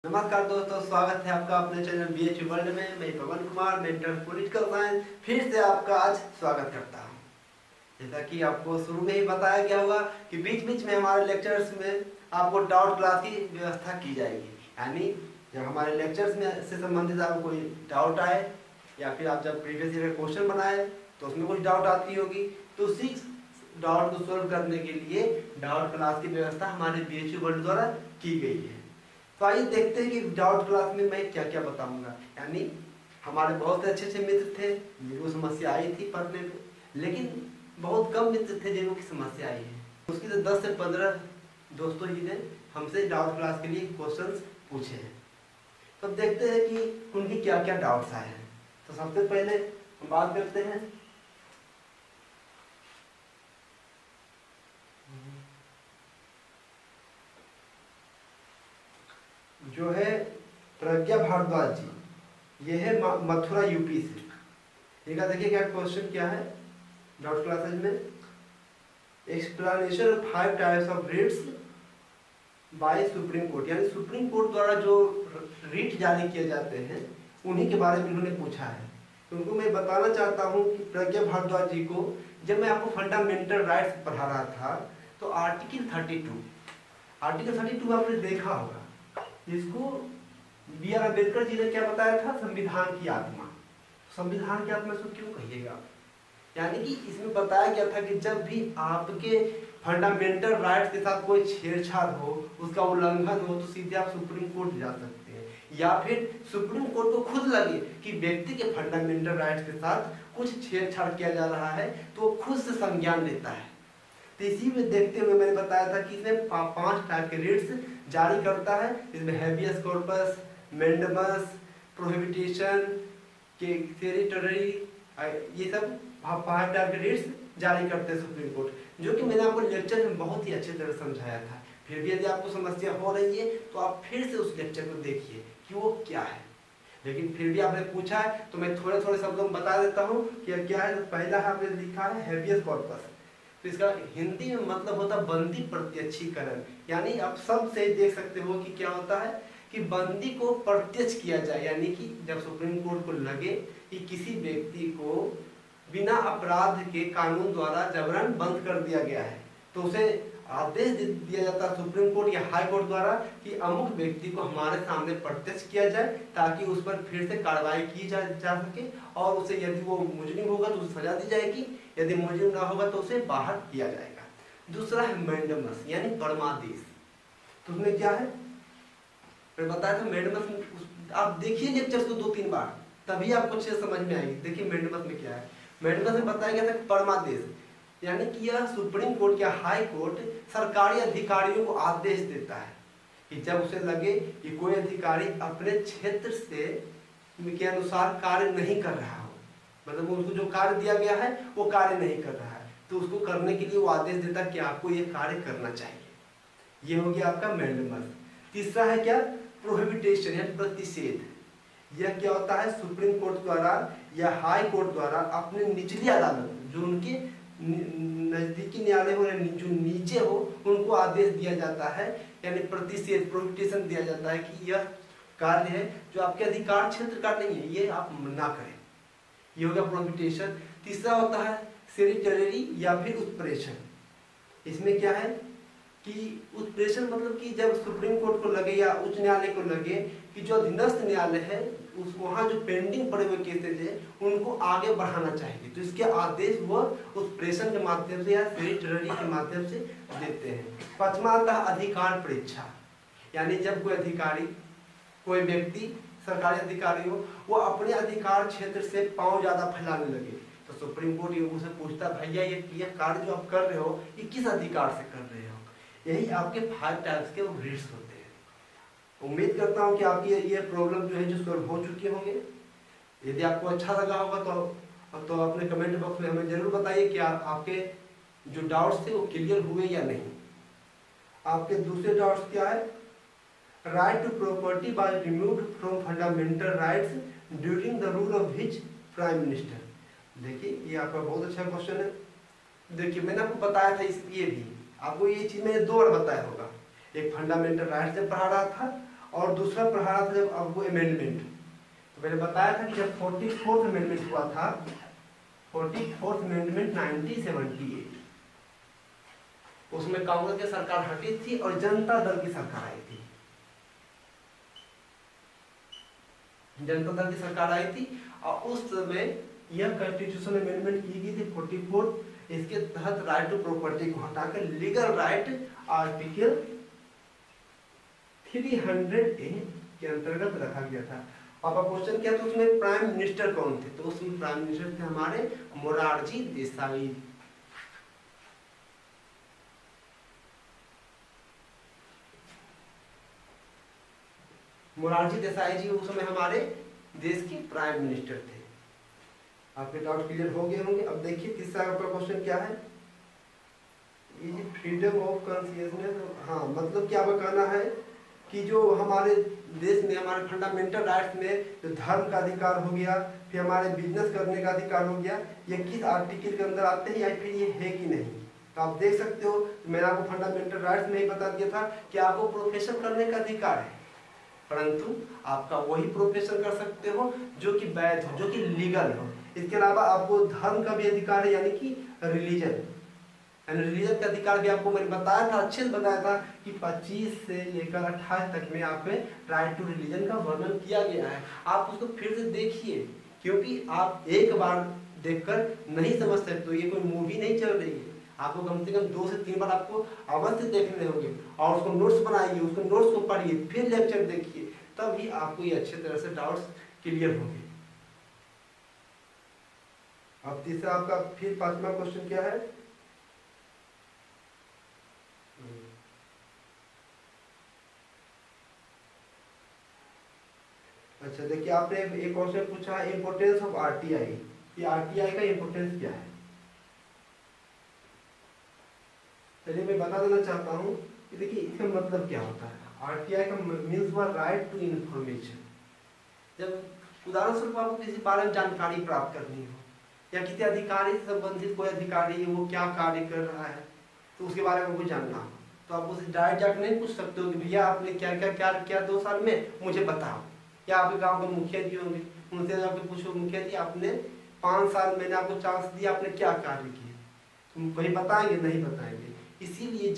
नमस्कार दोस्तों, स्वागत है आपका अपने चैनल बीएच वर्ल्ड में। मैं पवन कुमार, मेंटर पॉलिटिकल साइंस, फिर से आपका आज स्वागत करता हूं। जैसा कि आपको शुरू में ही बताया गया होगा कि बीच बीच में हमारे लेक्चर्स में आपको डाउट क्लास की व्यवस्था की जाएगी। यानी जब हमारे लेक्चर्स में से संबंधित आपको कोई डाउट आए या फिर आप जब प्रीवियस ईयर का क्वेश्चन बनाए तो उसमें कुछ डाउट आती होगी, तो उसी डाउट को सोल्व करने के लिए डाउट क्लास की व्यवस्था हमारे बीएच वर्ल्ड द्वारा की गई है। तो आइए देखते हैं कि डाउट क्लास में मैं क्या क्या बताऊंगा। यानी हमारे बहुत अच्छे अच्छे मित्र थे जिनको समस्या आई थी पढ़ने में, लेकिन बहुत कम मित्र थे जिनको की समस्या आई है। उसकी तो 10 से 15 दोस्तों ही ने हमसे डाउट क्लास के लिए क्वेश्चंस पूछे हैं। तो देखते हैं कि उनकी क्या क्या डाउट्स आए हैं। तो सबसे पहले हम बात करते हैं जो है प्रज्ञा भारद्वाज जी, ये है मथुरा यूपी से। ठीक है, देखिए क्या क्वेश्चन क्या है डाउट क्लासेज में। Explanation of 5 types of writs by supreme court, यानी सुप्रीम कोर्ट द्वारा जो रिट जारी किए जाते हैं उन्हीं के बारे में उन्होंने पूछा है। तो उनको मैं बताना चाहता हूं कि प्रज्ञा भारद्वाज जी को जब मैं आपको फंडामेंटल राइट्स पढ़ा रहा था तो आर्टिकल 32 आपने देखा होगा, जिसको बी आर अम्बेडकर जी ने क्या बताया था, संविधान की आत्मा। संविधान की आत्मा इसको क्यों कहिएगा, यानी कि इसमें बताया गया था कि जब भी आपके फंडामेंटल राइट्स के साथ कोई छेड़छाड़ हो, उसका उल्लंघन हो, तो सीधे आप सुप्रीम कोर्ट जा सकते हैं, या फिर सुप्रीम कोर्ट को खुद लगे कि व्यक्ति के फंडामेंटल राइट्स के साथ कुछ छेड़छाड़ किया जा रहा है तो वो खुद से संज्ञान लेता है। तो इसी में देखते हुए मैंने बताया था कि इसमें 5 टाइप के रिट्स जारी करता है। इसमें हैबियस कॉर्पस, मेंडमस, प्रोहिबिटेशन, टेरिटरी, ये सब 5 टाइप के रिट्स जारी करते हैं सुप्रीम कोर्ट, जो कि मैंने आपको लेक्चर में बहुत ही अच्छी तरह समझाया था। फिर भी यदि आपको समस्या हो रही है तो आप फिर से उस लेक्चर को देखिए कि वो क्या है। लेकिन फिर भी आपने पूछा है तो मैं थोड़े थोड़े शब्दों में बता देता हूँ कि क्या है। पहला है, आपने लिखा है हैबियस कॉर्पस। तो इसका हिंदी में मतलब होता है बंदी प्रत्यक्षीकरण। यानी आप सब से देख सकते हो कि क्या होता है कि बंदी को प्रत्यक्ष किया जाए, यानी कि जब सुप्रीम कोर्ट को लगे कि किसी व्यक्ति को बिना अपराध के कानून द्वारा जबरन बंद कर दिया गया है, तो उसे आदेश दिया जाता है सुप्रीम कोर्ट या हाई कोर्ट द्वारा कि अमुक व्यक्ति को हमारे सामने प्रत्यक्ष किया जाए, ताकि उस पर फिर से कार्रवाई की जा सके, और उसे यदि वो मुजरिम होगा तो उसे सजा दी जाएगी, यदि मुजरिम ना होगा तो उसे बाहर किया जाएगा। दूसरा है मैंडमस, यानी परमादेश। तो उसमें क्या है, मैं बताया था मैंडमस। आप देखिए लेक्चर्स को 2-3 बार, तभी आपको अच्छे से समझ में आएगी। देखिए मैंडमस में क्या है। मैंडमस में बताया गया था परमादेश, यानी कि यह सुप्रीम कोर्ट या हाई कोर्ट सरकारी अधिकारियों को आदेश देता है कि जब उसे लगे कि कोई अधिकारी अपने क्षेत्र से के अनुसार कार्य नहीं कर रहा हो, मतलब उसको जो कार्य दिया गया है वो कार्य नहीं कर रहा है, तो उसको करने के लिए वो आदेश देता है कि आपको ये कार्य करना चाहिए। ये हो गया आपका मैंडमस। तीसरा है क्या, प्रोहिबिटेशन, यानी प्रतिषेध। यह क्या होता है, सुप्रीम कोर्ट द्वारा या हाई कोर्ट द्वारा अपने निचली अदालत, जो उनके नजदीकी न्यायालय हो, जो नीचे हो, उनको आदेश दिया जाता है, यानी प्रतिषेध, प्रोहिबिटेशन दिया जाता है कि यह कार्य है जो आपके अधिकार क्षेत्र का नहीं है, ये आप ना करें। ये हो गया प्रोहिबिटेशन। तीसरा होता है टेरिटरी या फिर उत्प्रेषण। इसमें क्या है कि उत्प्रेषण मतलब कि जब सुप्रीम कोर्ट को लगे या उच्च न्यायालय को लगे कि जो अधीनस्थ न्यायालय है उस वहाँ जो पेंडिंग पड़े हुए केसेज है उनको आगे बढ़ाना चाहिए, तो इसके आदेश वो उत्प्रेषण के माध्यम से या टेरिटरी के माध्यम से देते हैं। पांचवा आता है अधिकार परीक्षा, यानी जब कोई अधिकारी, कोई व्यक्ति सरकारी अधिकारी हो, वो अपने अधिकार क्षेत्र से पांव ज्यादा फैलाने लगे, तो सुप्रीम कोर्ट उसे पूछता, भैया ये कार्य जो आप कर रहे हो ये किस अधिकार से कर रहे हो। यही आपके 5 टाइप्स के रिट्स होते हैं। उम्मीद करता हूं कि आपकी ये प्रॉब्लम जो है जो सॉल्व हो चुके होंगे। यदि आपको अच्छा लगा होगा तो अपने कमेंट बॉक्स में हमें जरूर बताइए कि आपके जो डाउट्स थे वो क्लियर हुए या नहीं। आपके दूसरे डाउट्स क्या है, right to property by removed from fundamental rights during the rule of which prime minister. देखिए ये आपका बहुत अच्छा क्वेश्चन है। देखिए मैंने आपको बताया था ये भी आपको ये चीज मैंने 2 बार बताया होगा। एक फंडामेंटल राइट्स जब पढ़ा रहा था और दूसरा प्रहार था जब आपको अमेंडमेंट। तो मैंने बताया था कि जब 44th अमेंडमेंट हुआ था, 44th अमेंडमेंट 1978, उसमें कांग्रेस की सरकार हटी थी और जनता दल की सरकार आई थी। जनता दल की सरकार आई थी और उस समय यह कॉन्स्टिट्यूशन अमेंडमेंट की गई थी 44। इसके तहत राइट टू प्रॉपर्टी को हटाकर लीगल राइट आर्टिकल 300A के अंतर्गत रखा गया था। आपका क्वेश्चन क्या था उसमें प्राइम मिनिस्टर कौन थे? तो उसमें प्राइम मिनिस्टर थे हमारे मोरारजी देसाई। मोरारजी देसाई जी उस समय हमारे देश के प्राइम मिनिस्टर थे। आपके डाउट क्लियर हो गए होंगे। अब देखिए तीसरा आपका क्वेश्चन क्या है, ये फ्रीडम ऑफ कॉन्शियसनेस। हाँ, मतलब क्या कहना है कि जो हमारे देश में हमारे फंडामेंटल राइट्स में जो धर्म का अधिकार हो गया, फिर हमारे बिजनेस करने का अधिकार हो गया, ये किस आर्टिकल के अंदर आते हैं या फिर ये है कि नहीं? तो आप देख सकते हो, मैंने आपको फंडामेंटल राइट्स में ही बता दिया था कि आपको प्रोफेशन करने का अधिकार है, परंतु आपका वही प्रोफेशन कर सकते हो जो कि वैध हो, जो कि लीगल हो। इसके अलावा आपको धर्म का भी अधिकार है, यानी कि रिलीजन का अधिकार भी आपको मैंने बताया था, अच्छे से बताया था कि 25 से लेकर 28 तक में आप में राइट टू रिलीजन का वर्णन किया गया है। आप उसको फिर से देखिए, क्योंकि आप एक बार देखकर नहीं समझ सकते हो, ये कोई मूवी नहीं चल रही है। आपको कम से कम 2 से 3 बार आपको अवश्य देखने होंगे और उसको नोट्स बनाइए, उसको नोट्स को पढ़िए, फिर लेक्चर देखिए, तभी आपको ये अच्छे तरह से डाउट्स क्लियर होंगे। अब तीसरा आपका फिर 5वां क्वेश्चन क्या है? अच्छा देखिए, आपने एक क्वेश्चन पूछा है इंपोर्टेंस ऑफ आरटीआई। ये आरटीआई का इंपोर्टेंस क्या है? चलिए मैं बता देना चाहता हूँ कि देखिए इसका मतलब क्या होता है। आरटीआई का मीन्स हुआ राइट टू इंफॉर्मेशन। जब उदाहरण स्वरूप आपको किसी बारे में जानकारी प्राप्त करनी हो या किसी अधिकारी से संबंधित कोई अधिकारी है वो क्या कार्य कर रहा है तो उसके बारे में कुछ जानना हो, तो आप उसे डायरेक्ट जाकर नहीं पूछ सकते हो कि भैया आपने क्या क्या क्या किया 2 साल में, मुझे बताओ। या आपके गांव के मुखिया जी होंगे, उनसे जाकर पूछो मुखिया जी आपने 5 साल मैंने आपको चांस दिया, आपने क्या कार्य किए? तुम कहीं बताएंगे? नहीं बताएंगे। इसीलिए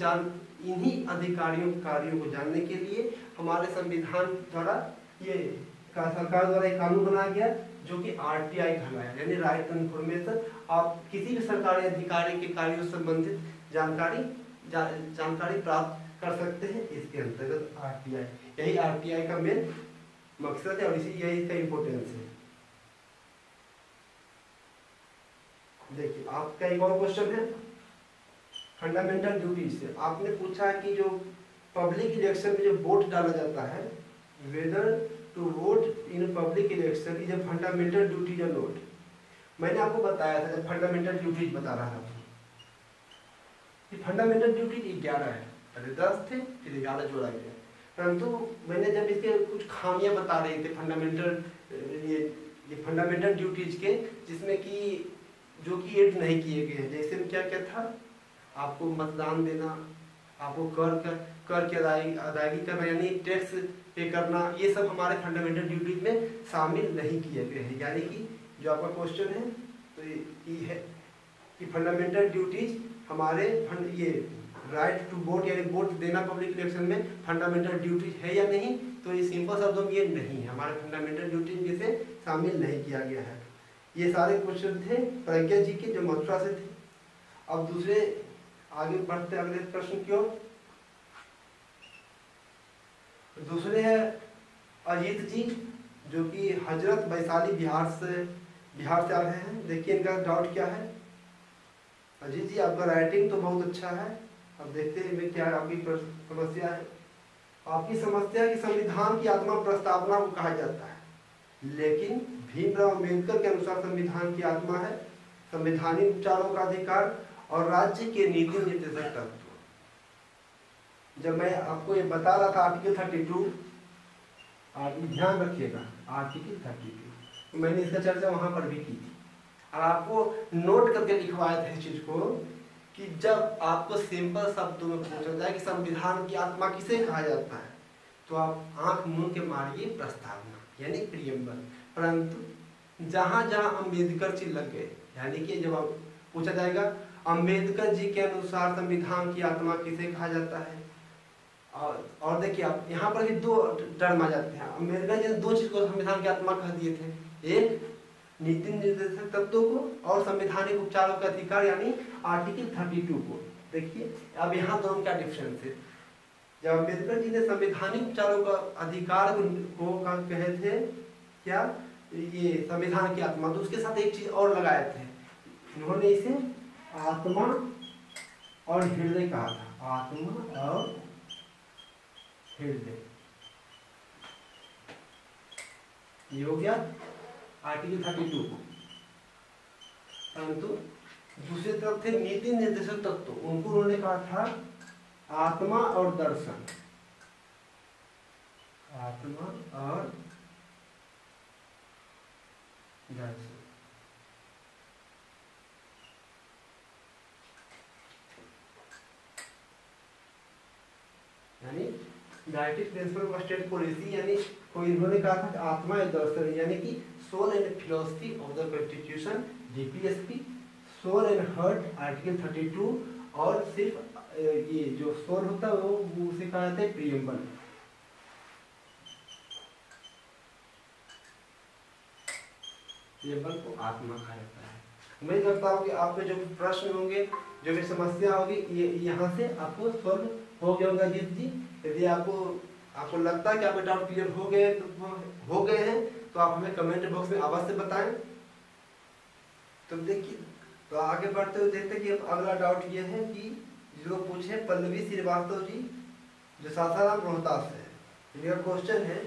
इन्हीं अधिकारियों के कार्यों को जानने के लिए हमारे संविधान द्वारा ये सरकार द्वारा एक कानून बनाया गया जो कि आरटीआई कहलाया, यानी राइट टू इन्फॉर्मेशन। आप किसी भी सरकारी अधिकारी के कार्यों से संबंधित जानकारी प्राप्त कर सकते हैं इसके अंतर्गत आरटीआई। यही आरटीआई का मेन मकसद है और इसी यही इसका इम्पोर्टेंस है। देखिए आपका एक और क्वेश्चन है फंडामेंटल ड्यूटीज से। आपने पूछा कि जो पब्लिक इलेक्शन में जो वोट डाला जाता है, whether to vote in public election is a fundamental duty और नॉट। मैंने आपको बताया था जब फंडामेंटल ड्यूटीज बता रहा था कि फंडामेंटल ड्यूटी 11 है, पहले 10 थे फिर 11 जोड़ा गया, परंतु मैंने जब इसके कुछ खामियां बता रहे थे फंडामेंटल ये फंडामेंटल ड्यूटीज के, जिसमें कि जो कि ऐड नहीं किए गए हैं। जैसे क्या क्या था, आपको मतदान देना, आपको कर की अदायगी करना यानी टैक्स पे करना, ये सब हमारे फंडामेंटल ड्यूटीज में शामिल नहीं किए गए हैं। यानी कि जो आपका क्वेश्चन है तो ये है कि फंडामेंटल ड्यूटीज हमारे ये राइट टू वोट यानी वोट देना पब्लिक इलेक्शन में फंडामेंटल ड्यूटीज है या नहीं, तो ये सिंपल शब्दों में ये नहीं है, हमारे फंडामेंटल ड्यूटीज में से शामिल नहीं किया गया है। ये सारे क्वेश्चन थे प्रज्ञा जी के जो मथुरा से थे। अब दूसरे आगे बढ़ते अगले प्रश्न की ओर। दूसरे है अजीत जी जो कि हजरत वैशाली बिहार से आ रहे हैं। देखिए इनका डाउट क्या है। अजीत जी आपका राइटिंग तो बहुत अच्छा है, अब देखते हैं क्या आपकी समस्या है। आपकी समस्या है कि संविधान की आत्मा प्रस्तावना को कहा जाता है, लेकिन भीमराव अम्बेडकर के अनुसार संविधान की आत्मा है संवैधानिक विचारों का अधिकार और राज्य के नीति निर्देशक तत्व। जब मैं आपको ये बता रहा था आर्टिकल 32, आप ध्यान रखिएगा आर्टिकल 32, तो मैंने इसका चर्चा वहां पर भी की थी और आपको नोट करके लिखवाया था इस चीज को कि जब आपको सिंपल शब्दों में पूछा जाए कि संविधान की आत्मा किसे कहा जाता है, तो आप आंख मूंद के मारिए प्रस्तावना यानी प्रियम्बल। परंतु जहाँ जहाँ अम्बेडकर जी लग गए, यानी कि जब आप पूछा जाएगा अम्बेडकर जी के अनुसार संविधान की आत्मा किसे कहा जाता है, और देखिए आप यहाँ पर भी दो टर्म आ जाते हैं। अम्बेडकर जी ने दो चीज को संविधान की आत्मा कह दिए थे, एक नीति निर्देशक तत्वों को और संवैधानिक उपचारों का अधिकार यानी आर्टिकल 32 को। देखिए अब यहाँ दोनों का डिफरेंस है। जब अम्बेडकर जी ने संवैधानिक उपचारों का अधिकार को कहे थे क्या, ये संविधान की आत्मा, तो उसके साथ एक चीज और लगाए थे, उन्होंने इसे आत्मा और हृदय कहा था, आत्मा और हृदय। ये हो गया आर्टिकल 32 को। परंतु दूसरी तरफ थे नीति निर्देशक तत्व, उनको उन्होंने कहा था आत्मा और दर्शन, आत्मा और दर्शन। यानी United principle of state policy, यानी कोई इन्होंने कहा था आत्मा और दर्शन, यानी कि soul and philosophy of the constitution DPSP, soul and heart article 32, और सिर्फ ये जो सोल होता है वो उसे कहा जाता है प्रियम्बल। प्रियम्बल को आत्मा कहा जाता है। उम्मीद करता हूँ कि आपके जो प्रश्न होंगे, जो भी समस्या होगी, ये यहाँ से आपको सॉल्व हो गया होगा जीत जी। यदि आपको लगता है कि आपके डाउट क्लियर हो गए हैं तो आप हमें कमेंट बॉक्स में अवश्य बताएं। तो देखिए, तो आगे बढ़ते हुए देखते हैं कि अगला डाउट ये है कि जो पूछे पल्लवी श्रीवास्तव जी, जो सासाराम रोहतास है। इनका क्वेश्चन है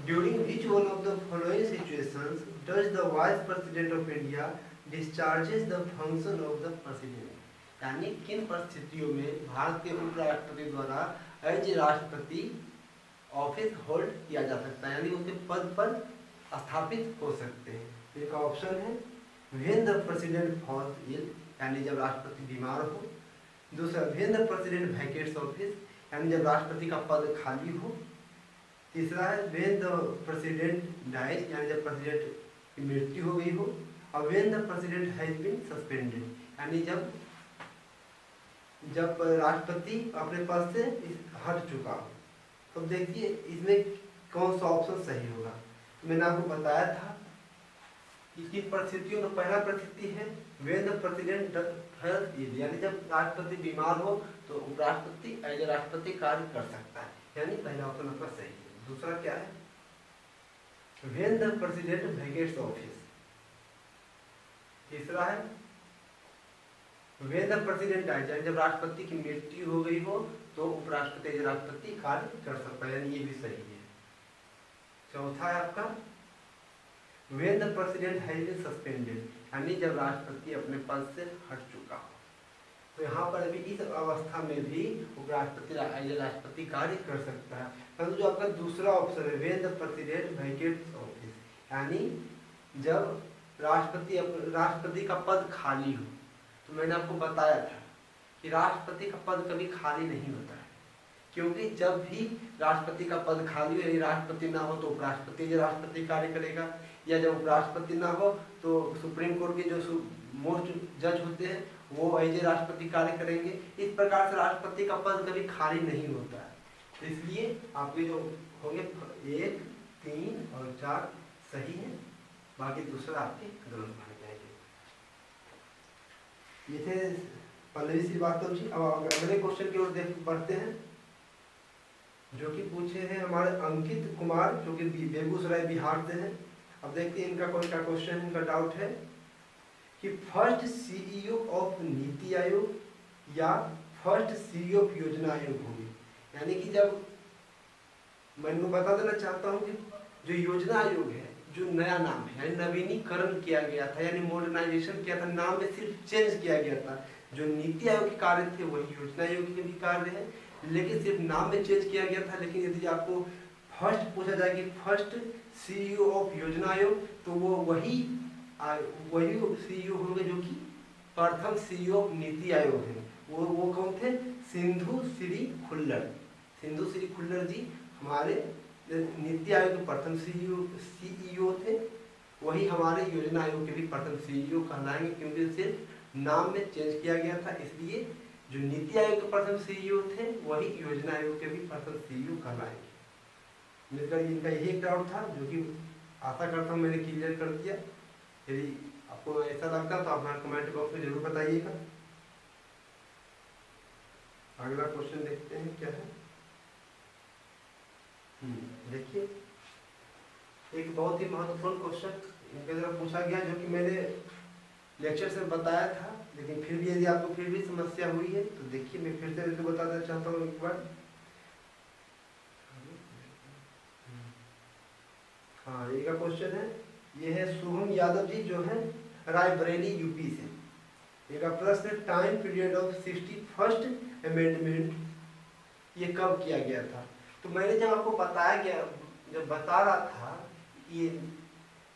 during which one of the following situations does the vice president of India discharges the function of the president, यानी किन परिस्थितियों में भारत के उपराष्ट्रपति द्वारा एज राष्ट्रपति ऑफिस होल्ड किया जा सकता है, यानी उसके पद पर स्थापित हो सकते हैं। एक ऑप्शन है व्हेन द प्रेसिडेंट फॉल्स इल, यानी जब राष्ट्रपति बीमार हो। दूसरा व्हेन द प्रेसिडेंट वैकेट्स ऑफिस, यानी जब राष्ट्रपति का पद खाली हो। तीसरा है व्हेन द प्रेसिडेंट डाइज, यानी जब प्रेसिडेंट की मृत्यु हो गई हो। और when the president has been suspended, यानी जब राष्ट्रपति अपने पद से हट चुका हो। तो देखिए इसमें कौन सा ऑप्शन सही होगा। मैंने आपको बताया था कि किन परिस्थितियों में, पहला परिस्थिति है when the president health is, यानी जब राष्ट्रपति बीमार हो तो उपराष्ट्रपति एज राष्ट्रपति कार्य कर सकता है, यानी पहला ऑप्शन आपका सही है। दूसरा क्या है व्हेन द प्रेसिडेंट वैकेट्स ऑफिस। तीसरा है व्हेन द प्रेसिडेंट डाइज, यानी जब राष्ट्रपति की मृत्यु हो गई हो तो उपराष्ट्रपति एज राष्ट्रपति कार्य कर सकता है, यानी ये भी सही है। चौथा है आपका when the president has been suspended, यानी जब राष्ट्रपति अपने पद से हट चुका हो। तो यहाँ पर अभी इस अवस्था में भी उपराष्ट्रपति एज राष्ट्रपति कार्य कर सकता है। परंतु जो आपका दूसरा ऑप्शन है व्हेन द प्रेसिडेंट वैकेट्स ऑफिस, यानी जब राष्ट्रपति का पद खाली हो। तो मैंने आपको बताया था कि राष्ट्रपति का पद कभी खाली नहीं होता है, क्योंकि जब भी राष्ट्रपति का पद खाली हो, यानी राष्ट्रपति ना हो तो उपराष्ट्रपति जो राष्ट्रपति कार्य करेगा, या जब उपराष्ट्रपति ना हो तो सुप्रीम कोर्ट के जो मोस्ट जज होते हैं वो एज राष्ट्रपति कार्य करेंगे। इस प्रकार से राष्ट्रपति का पद कभी खाली नहीं होता है। तो इसलिए आपके जो होंगे 1, 3 और 4 सही है, बाकी दूसरा आपके गलत माने जाएंगे। ये थे पल्लवी श्रीवास्तव जी। अब अगले क्वेश्चन की ओर बढ़ते हैं, जो कि पूछे हैं हमारे अंकित कुमार, जो कि बेगूसराय बिहार से हैं। अब देखते हैं इनका कौन सा क्वेश्चन, इनका डाउट है कि first CEO of NITI Aayog या फर्स्ट सीईओ ऑफ योजना आयोग होगी। यानी कि जब मैं इनको बता देना चाहता हूँ कि जो योजना आयोग है, जो नया नाम है, यानी नवीनीकरण किया गया था, यानी मॉडर्नाइजेशन किया था, नाम में सिर्फ चेंज किया गया था। जो नीति आयोग के कार्य थे वही योजना आयोग के भी कार्य है, लेकिन सिर्फ नाम में चेंज किया गया था। लेकिन यदि आपको फर्स्ट पूछा जाए कि फर्स्ट सीईओ ऑफ योजना आयोग, तो वो वही सीईओ होंगे जो कि प्रथम सीईओ ऑफ नीति आयोग है। वो कौन थे? सिंधु श्री खुल्लर। सिंधु श्री खुल्लर जी हमारे नीति आयोग के प्रथम सीईओ थे, वही हमारे योजना आयोग के भी प्रथम सीईओ कहलाएंगे, क्योंकि सिर्फ नाम में चेंज किया गया था। इसलिए जो नीति आयोग के प्रथम सीईओ थे वही योजना आयोग के भी प्रथम सीईओ कहलाएंगे। मिलकर इनका यही एक डाउट था, जो कि आशा करता हूँ मैंने क्लियर कर दिया। यदि आपको ऐसा लगता तो आप हमारे कमेंट बॉक्स में जरूर बताइएगा। अगला क्वेश्चन देखते हैं क्या है। देखिए, एक बहुत ही महत्वपूर्ण क्वेश्चन इनके द्वारा पूछा गया, जो कि मैंने लेक्चर से बताया था, लेकिन फिर भी यदि आपको फिर भी समस्या हुई है तो देखिए मैं फिर से इसको बताना चाहता हूँ एक बार। हाँ, ये का क्वेश्चन है, ये है शुभम यादव जी जो है रायबरेली यूपी से। ये का प्रश्न, time period of 61st amendment ये कब किया गया था। तो मैंने जब आपको बताया गया, जब बता रहा था ये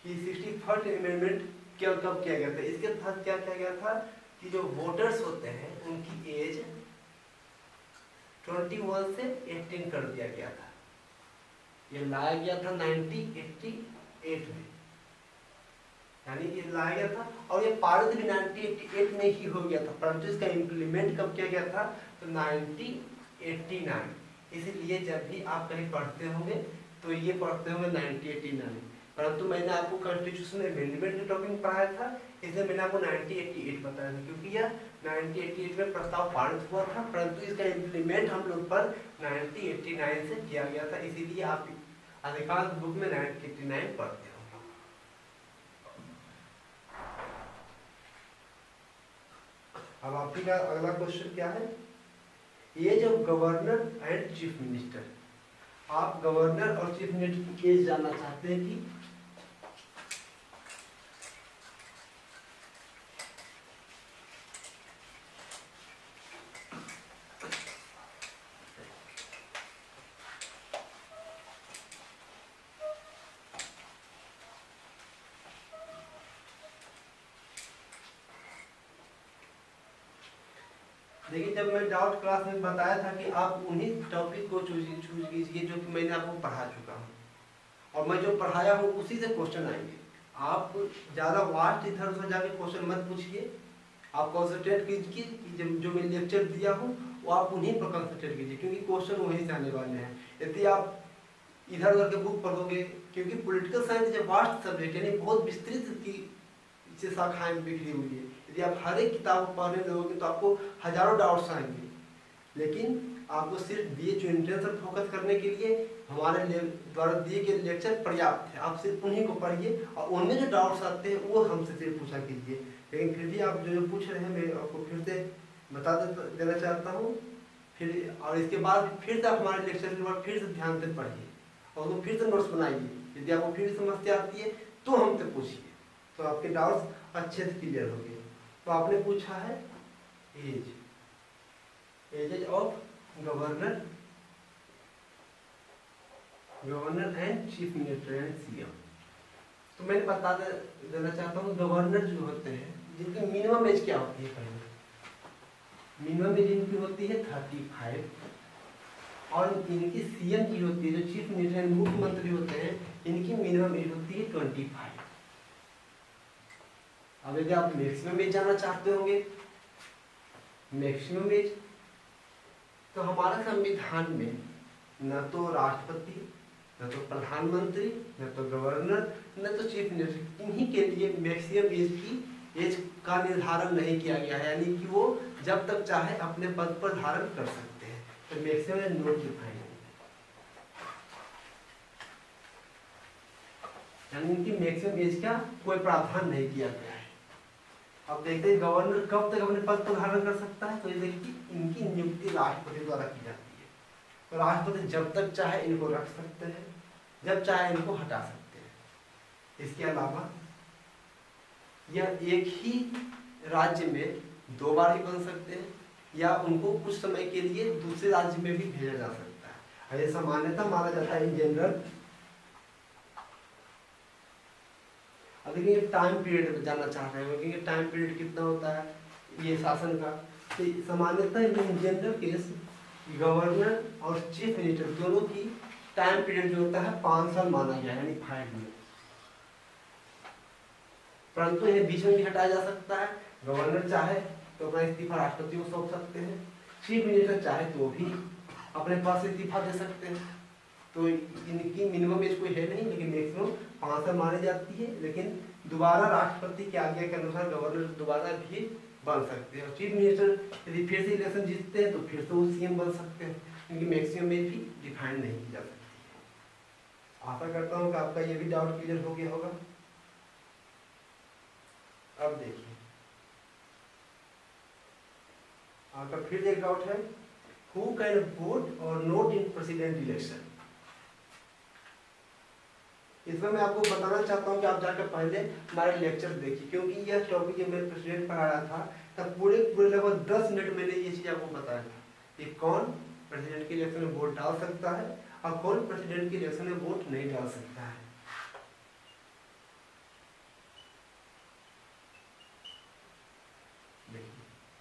कि 61st अमेंडमेंट कब किया गया था, इसके तहत क्या किया गया था कि जो वोटर्स होते हैं उनकी एज 21 से 18 कर दिया गया था। ये लाया गया था 1988 में, यानी ये लाया गया था और ये पारित भी 1988 में ही हो गया था, परंतु इसका इम्प्लीमेंट कब किया गया था तो 1989। इसलिए जब भी आप कहीं पढ़ते होंगे तो ये पढ़ते होंगे 1989, परंतु मैंने आपको कॉन्स्टिट्यूशन अमेंडमेंट की टॉपिक पढ़ाया था, इसलिए मैंने आपको 1988 बताया था, क्योंकि यह 1988 में प्रस्ताव पारित हुआ था, परंतु इसका इम्प्लीमेंट हम लोग पर 1989 से किया गया था। इसीलिए आप अधिकांश बुक में 1989 पढ़ते हो। अब आपका अगला क्वेश्चन क्या है, age of governor and chief minister. आप गवर्नर और चीफ मिनिस्टर की एज जानना चाहते हैं कि देखिए, जब मैं डाउट क्लास में बताया था कि आप उन्हीं टॉपिक को चूज कीजिए जो कि मैंने आपको पढ़ा चुका हूँ, और मैं जो पढ़ाया हूँ उसी से क्वेश्चन आएंगे। आप ज़्यादा वास्ट इधर उधर जाके क्वेश्चन मत पूछिए, आप कंसंट्रेट कीजिए कि जो मैं लेक्चर दिया हूँ वो आप उन्हीं पर कंसंट्रेट कीजिए, क्योंकि क्वेश्चन वहीं से आने वाले हैं। यदि आप इधर उधर के बुक पढ़ोगे, क्योंकि पॉलिटिकल साइंस एक वास्ट सब्जेक्ट यानी बहुत विस्तृत की शाखाएं बिखरी हुई है, यदि आप हर एक किताब पढ़ने लगोगे तो आपको हजारों डाउट्स आएंगे। लेकिन आपको सिर्फ बीए एंट्रेंस पर फोकस करने के लिए हमारे द्वारा दिए गए लेक्चर पर्याप्त है, आप सिर्फ उन्हीं को पढ़िए और उनमें जो डाउट्स आते हैं वो हमसे सिर्फ पूछा कीजिए। लेकिन फिर भी आप जो पूछ रहे हैं मैं आपको फिर से बता देना चाहता हूँ फिर, और इसके बाद फिर से आप हमारे लेक्चर के बाद फिर से ध्यान से पढ़िए और तो फिर से नोट्स बनाइए। यदि आपको फिर समस्या आती है तो हमसे पूछिए, तो आपके डाउट्स अच्छे से क्लियर हो गए। तो आपने पूछा है age of governor and chief minister and CM. तो मैंने बता देना चाहता हूँ, गवर्नर जो होते हैं जिनकी मिनिमम एज क्या होती है, पहले मिनिमम एज इनकी होती है 35, और इनकी सीएम की होती है, जो चीफ मिनिस्टर मुख्यमंत्री होते हैं, इनकी मिनिमम एज होती है 25। अब यदि आप मैक्सिमम एज जानना चाहते होंगे, मैक्सिमम एज, तो हमारे संविधान में न तो राष्ट्रपति, न तो प्रधानमंत्री, न तो गवर्नर, न तो चीफ मिनिस्टर, इन्हीं के लिए मैक्सिमम एज की एज का निर्धारण नहीं किया गया है, यानी कि वो जब तक चाहे अपने पद पर धारण कर सकते हैं। तो मैक्सिमम एज नोट डिफाइन है, यानी इनकी मैक्सिमम एज का कोई प्रावधान नहीं किया गया है। अब देखते हैं गवर्नर कब तक अपने पद पर धारण कर सकता है। तो ये देखिए, इनकी नियुक्ति राष्ट्रपति द्वारा की जाती है, तो राष्ट्रपति जब तक चाहे इनको रख सकते हैं, जब चाहे इनको हटा सकते हैं। इसके अलावा यह एक ही राज्य में 2 बार ही बन सकते हैं, या उनको कुछ समय के लिए दूसरे राज्य में भी भेजा जा सकता है। ऐसा मान्यता माना जाता है इन जनरल। अब देखिए, टाइम पीरियड जानना चाह रहे हैं कि टाइम पीरियड कितना होता है ये शासन का। तो सामान्यतः इन जनरल केस गवर्नर और चीफ मिनिस्टर दोनों की टाइम पीरियड जो होता है 5 साल माना गया, यानी 5 ईयर। परंतु इन्हें बीच में भी हटाया जा सकता है। गवर्नर चाहे तो अपना इस्तीफा राष्ट्रपति को सौंप सकते हैं, चीफ मिनिस्टर चाहे तो भी अपने पास इस्तीफा दे सकते हैं। तो इनकी मिनिमम एज कोई है नहीं, लेकिन मैक्सिमम 5 साल मानी जाती है। लेकिन दोबारा राष्ट्रपति के आज्ञा के अनुसार गवर्नर दोबारा भी बन सकते हैं। और चीफ मिनिस्टर यदि फिर से इलेक्शन जीतते हैं तो फिर से वो सीएम बन सकते हैं। इनकी मैक्सिमम एज भी डिफाइन नहीं की जा सकती। आशा करता हूँ कि आपका ये भी डाउट क्लियर हो गया होगा। अब देखिए आपका फिर एक डाउट है, हु कैन वोट और नोट इन प्रेसिडेंट इलेक्शन। इसमें मैं आपको बताना चाहता हूं कि आप जाकर पहले हमारे लेक्चर देखिए, क्योंकि यह टॉपिक जब मैं प्रेसिडेंट पढ़ा रहा था तब पूरे लगभग 10 मिनट मैंने ये चीज आपको बताया था कि कौन प्रेसिडेंट के इलेक्शन में वोट डाल सकता है और कौन प्रेसिडेंट के इलेक्शन में वोट नहीं डाल सकता है।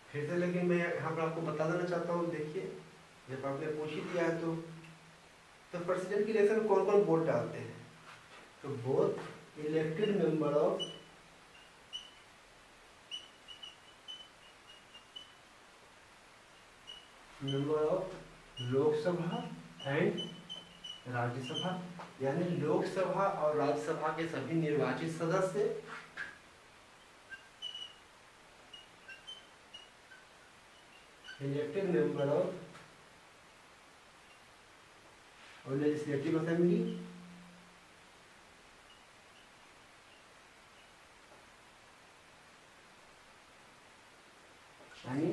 फिर से लेकिन मैं यहाँ पर आपको बता देना चाहता हूँ, देखिए जब आपने पूछ ही दिया है तो प्रेसिडेंट के इलेक्शन में कौन कौन वोट डालते हैं। तो both elected member of Lok Sabha and Rajya Sabha, यानी लोकसभा और राज्यसभा के सभी निर्वाचित सदस्य elected member of legislative assembly यानी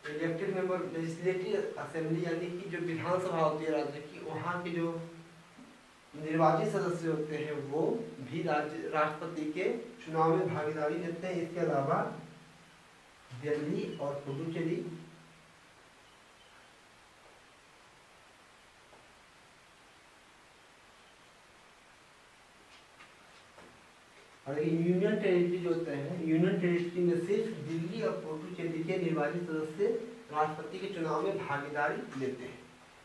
इलेक्टेड मेंबर लेजिस्लेटिव असेंबली, यानी कि जो विधानसभा होती है राज्य की, वहाँ के जो निर्वाचित सदस्य होते हैं वो भी राष्ट्रपति के चुनाव में भागीदारी लेते हैं। इसके अलावा दिल्ली और पुडुचेरी और यूनियन टेरिटरी जो होते हैं, यूनियन टेरिटरी में सिर्फ दिल्ली और पुडुचेरी के निर्वाचित सदस्य राष्ट्रपति के चुनाव में भागीदारी लेते हैं।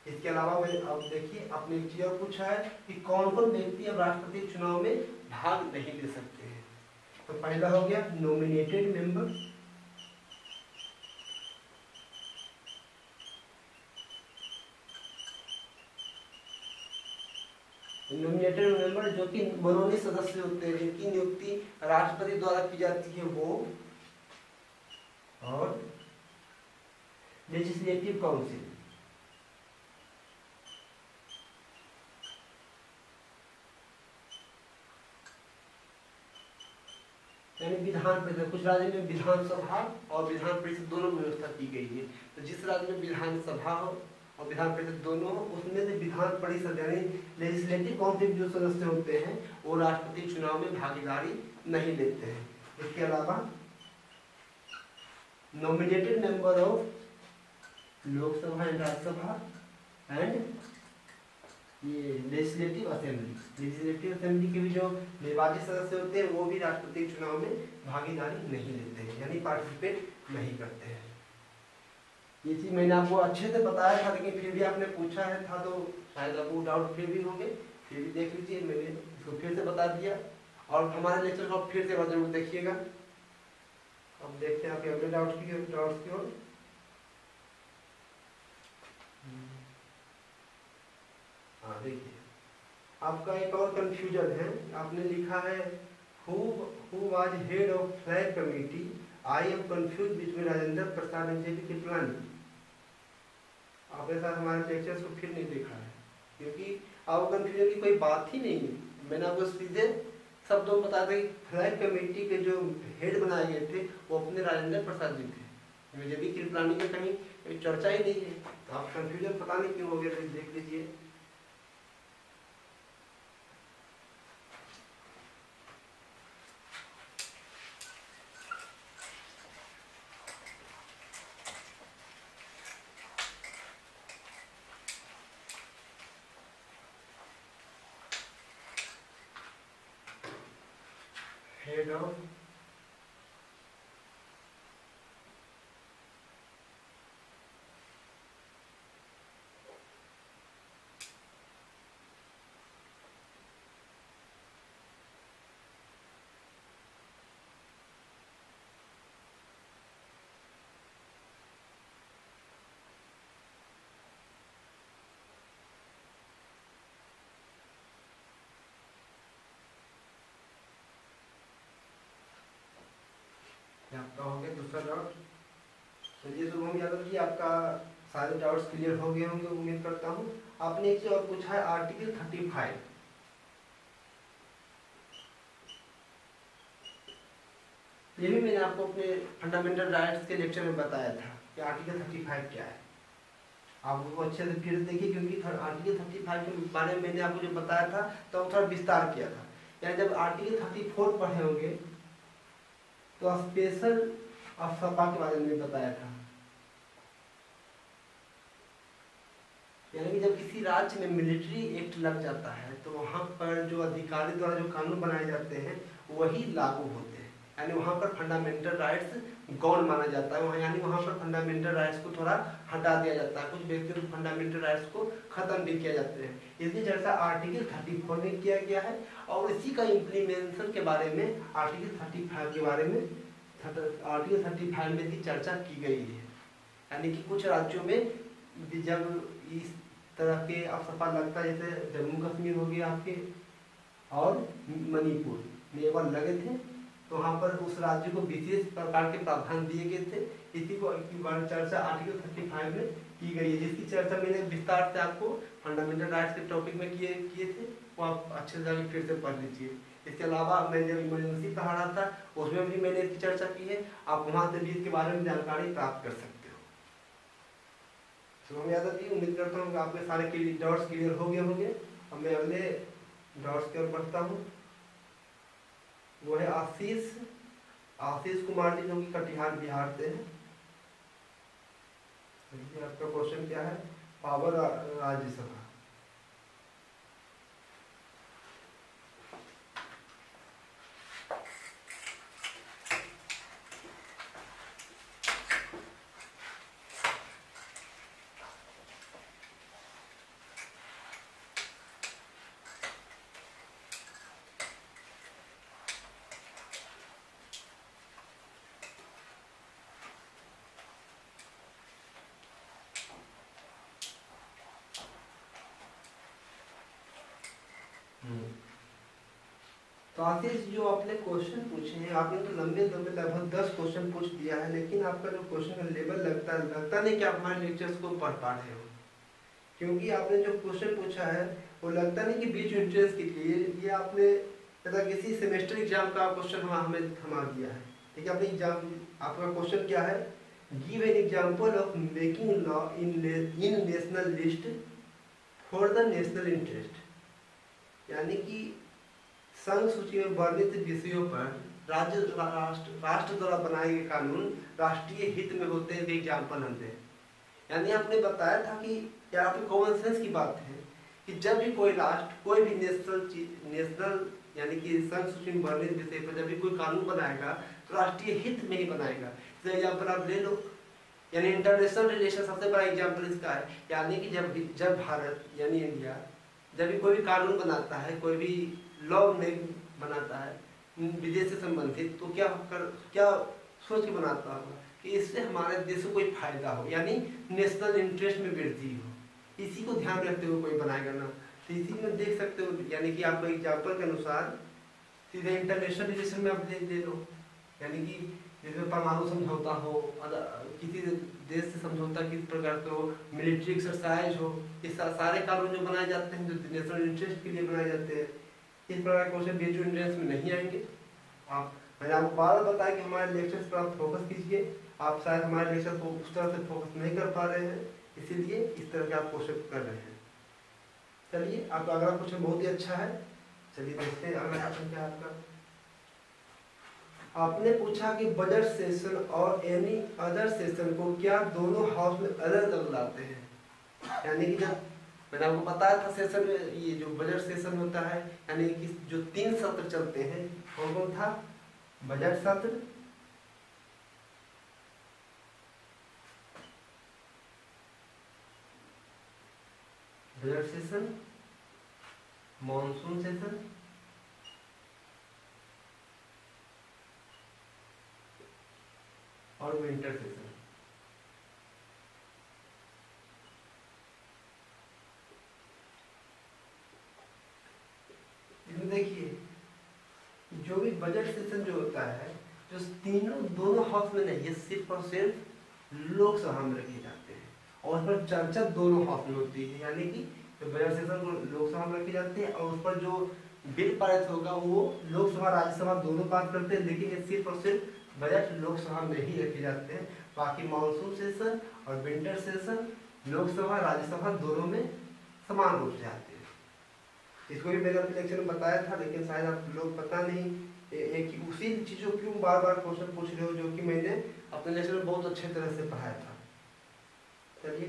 इसके अलावा मैंने अब देखिए आपने एक चीज और पूछा है कि कौन कौन व्यक्ति अब राष्ट्रपति के चुनाव में भाग नहीं ले सकते हैं। तो पहला हो गया नॉमिनेटेड मेंबर, नॉमिनेटेड मेंबर जो कि मनोनीत सदस्य होते हैं, जिनकी नियुक्ति राष्ट्रपति द्वारा की जाती है वो, और लेजिस्लेटिव काउंसिल यानी विधान परिषद। कुछ राज्य में विधानसभा और विधान परिषद दोनों व्यवस्था की गई है। तो जिस राज्य में विधानसभा हो और विधान परिषद दोनों हो, उसमें से विधान परिषद यानी लेजिस्लेटिव काउंसिल जो सदस्य होते हैं वो राष्ट्रपति चुनाव में भागीदारी नहीं लेते हैं। इसके अलावा nominated member of Lok Sabha and Rajya Sabha and ये लेजिस्लेटिव असेंबली के भी जो निर्वाचित सदस्य होते हैं वो भी राष्ट्रपति चुनाव में भागीदारी नहीं लेते हैं, यानी पार्टिसिपेट नहीं करते हैं। ये चीज मैंने आपको अच्छे से बताया था, लेकिन फिर भी आपने पूछा है था तो शायद आपको डाउट फिर भी होंगे। फिर भी देख लीजिए, मैंने इसको फिर से बता दिया और हमारे लेक्चर को फिर से जरूर देखिएगा। अब देखते हैं आपके अगले डाउट्स की ओर। हाँ देखिए आपका एक और कंफ्यूजन है, आपने लिखा है who was head of flag committee, I am confuse between Rajendra Prasad and JP Kripalani. आपने साथ हमारे लेक्चर्स को फिर नहीं देखा है, क्योंकि आपको कंफ्यूजन की कोई बात ही नहीं है। मैंने आपको सीधे शब्दों में बताया था कि फ्लैग कमेटी के जो हेड बनाए गए थे वो अपने राजेंद्र प्रसाद जी थे, जेपी कृपलानी में कहीं चर्चा ही नहीं है। तो आप कंफ्यूजन पता नहीं क्यों हो गया, देख लीजिए। हेड ऑफ आपका हो गया दूसरा डाउट। चलिए शुभम यादव जी, आपका सारे डाउट्स क्लियर हो गए होंगे उम्मीद करता हूँ। आपने एक चीज और पूछा है आर्टिकल 35। ये भी मैंने आपको अपने फंडामेंटल राइट्स के लेक्चर में बताया था कि आर्टिकल 35 क्या है। आप उसको अच्छे से फिर देखिए, क्योंकि आर्टिकल 35 के बारे में मैंने आपको जो बताया था तो थोड़ा विस्तार किया था। यानी जब आर्टिकल 34 पढ़े होंगे तो स्पेशल अफसपा के बारे में बताया था। यानी कि जब किसी राज्य में मिलिट्री एक्ट लग जाता है तो वहाँ पर जो अधिकारी द्वारा जो कानून बनाए जाते हैं वही लागू होते हैं। यानी वहाँ पर फंडामेंटल राइट्स गौण माना जाता है वहाँ, यानी वहाँ पर फंडामेंटल राइट्स को थोड़ा हटा दिया जाता है, कुछ व्यक्तिगत फंडामेंटल राइट्स को खत्म भी किया जाते हैं। इसकी चर्चा आर्टिकल 34 में किया गया है और इसी का इम्प्लीमेंटेशन के बारे में आर्टिकल 35 के बारे में आर्टिकल 35 में इसकी चर्चा की गई है। यानी कि कुछ राज्यों में जब इस तरह के अफसपा लगता है, जैसे जम्मू कश्मीर हो गया आपके और मणिपुर में एक बार लगे थे, तो वहाँ पर उस राज्य को विशेष प्रकार के प्रावधान दिए गए थे। इसी को चर्चा आर्टिकल 35 में की गई है, जिसकी चर्चा मैंने विस्तार से आपको फंडामेंटल राइट्स के टॉपिक में किए थे, वो आप अच्छे से जाके फिर से पढ़ लीजिए। इसके अलावा मैं जब इमरजेंसी पढ़ा रहा था उसमें भी मैंने इसकी चर्चा की है, आप वहाँ से भी इसके बारे में जानकारी प्राप्त कर सकते हो। शुभम यादव जी, उम्मीद करता हूँ कि आपके सारे डाउट्स क्लियर हो गए होंगे। अब मैं अगले डाउट्स की ओर बढ़ता हूँ। वो है आशीष कुमार जी, जो कि कटिहार बिहार से है। आपका क्वेश्चन क्या है? पावर राज्यसभा। तो आशीष, जो आपने क्वेश्चन पूछे हैं, आपने तो लंबे लगभग 10 क्वेश्चन पूछ दिया है, लेकिन आपका जो क्वेश्चन का लेवल लगता नहीं कि आप हमारे लेक्चर्स को पढ़ पा रहे हो। क्योंकि आपने जो क्वेश्चन पूछा है वो लगता नहीं कि बीच एंट्रेंस के लिए ये आपने किसी सेमेस्टर एग्जाम का क्वेश्चन हमें थमा दिया है। ठीक है, आपने एग्जाम, आपका क्वेश्चन क्या है? Give an example of making law in national list for the national interest. यानी कि संघ सूची में वर्णित विषयों पर राष्ट्र द्वारा बनाए गए कानून राष्ट्रीय हित में होते हैं, एग्जाम्पल हम दें। यानी आपने बताया था कि यहाँ पे कॉमन सेंस की बात है कि जब भी कोई राष्ट्र कोई भी नेशनल यानी कि संघ सूची में वर्णित विषय पर जब भी कोई कानून बनाएगा तो राष्ट्रीय हित में ही बनाएगा। जैसे एग्जाम्पल आप ले लो, यानी इंटरनेशनल रिलेशन सबसे बड़ा एग्जाम्पल इसका है। यानी कि जब भारत यानी इंडिया जब भी कोई भी कानून बनाता है, कोई भी लॉ में बनाता है विदेश से संबंधित, तो क्या सोच के बनाता होगा कि इससे हमारे देश को कोई फायदा हो, यानी नेशनल इंटरेस्ट में वृद्धि हो। इसी को ध्यान रखते हुए कोई बनाएगा ना। तो इसी में देख सकते हो, यानी कि आपको एग्जाम्पल के अनुसार सीधे इंटरनेशनल रिलेशन में आप ले लो, यानी कि जैसे परमाणु समझौता हो, किसी देश से समझौता किस प्रकार से हो, मिलिट्री एक्सरसाइज हो, ये सारे कानून जो बनाए जाते हैं जो नेशनल इंटरेस्ट के लिए बनाए जाते हैं, इस प्रकार क्वेश्चन बीच इंटरेस्ट में नहीं आएंगे। मैंने आपको बार बार बताया कि हमारे लेक्चर्स पर आप फोकस कीजिए। आप शायद हमारे लेक्चर को उस तरह से फोकस नहीं कर पा रहे हैं, इसीलिए इस तरह के आप क्वेश्चन कर रहे हैं। चलिए, आपका अगला क्वेश्चन बहुत ही अच्छा है। चलिए देखते हैं अगला क्वेश्चन क्या है आपका। आपने पूछा कि बजट सेशन और एनी अदर सेशन को क्या दोनों हाउस में अलग अलग लाते हैं। यानी कि जब मैंने आपको बताया था सेशन में, ये जो बजट सेशन होता है, यानी कि जो 3 सत्र चलते हैं, कौन कौन था? बजट सत्र, बजट सेशन, मॉनसून सेशन और विंटर सेशन। इसमें देखिए, जो भी बजट सेशन जो होता है जो तीनों दोनों हाउस में नहीं, ये सिर्फ और सिर्फ लोकसभा में रखे जाते हैं और उस पर चर्चा दोनों हाउस में होती है, यानी कि जो बजट सेशन को लोकसभा में रखे जाते हैं और उस पर जो बिल पारित होगा वो लोकसभा राज्यसभा दोनों बात करते हैं, लेकिन ये सिर्फ और सिर्फ बजट लोकसभा में ही रखे जाते हैं। बाकी मानसून सेशन और विंटर सेशन लोकसभा राज्यसभा दोनों में समान रूप से आते हैं। इसको भी मैंने अपने लेक्चर में बताया था, लेकिन शायद आप लोग पता नहीं एक ही उसी चीज़ों क्यों बार बार क्वेश्चन पूछ रहे हो, जो कि मैंने अपने लेक्चर में बहुत अच्छे तरह से पढ़ाया था। चलिए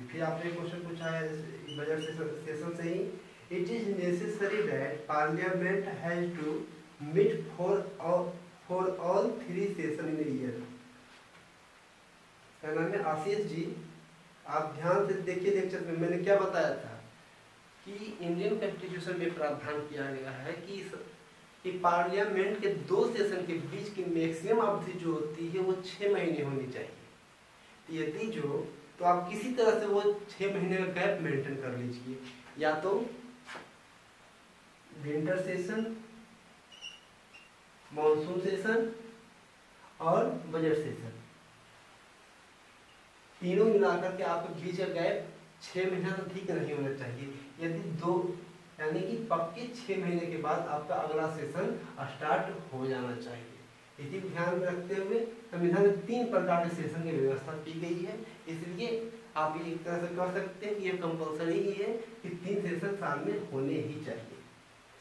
फिर आपने क्वेश्चन पूछा है बजट सेशन से ही, it is necessary that parliament has to meet for all 3 session in year. क्या नाम है? आशीष जी, आप ध्यान से देखिए लेक्चर में मैंने क्या बताया था कि इंडियन कॉन्स्टिट्यूशन में प्रावधान किया गया है कि पार्लियामेंट के 2 सेशन के बीच की मैक्सिमम अवधि जो होती है वो 6 महीने होनी चाहिए। यदि तो आप किसी तरह से वो 6 महीने का गैप मेंटेन कर लीजिए, या तो विंटर सेशन, मॉनसून सेशन और बजट सेशन, तीनों मिलाकर के आपके बीच का गैप 6 महीना तो ठीक नहीं होना चाहिए। यदि 2 यानी कि पक्के 6 महीने के बाद आपका अगला सेशन स्टार्ट हो जाना चाहिए। इसी को ध्यान में रखते हुए संविधान में 3 प्रकार के सेशन की व्यवस्था की गई है, इसलिए आप ये एक तरह से कह सकते हैं कि ये कंपल्सरी ही है कि 3 सेशन साल में होने ही चाहिए।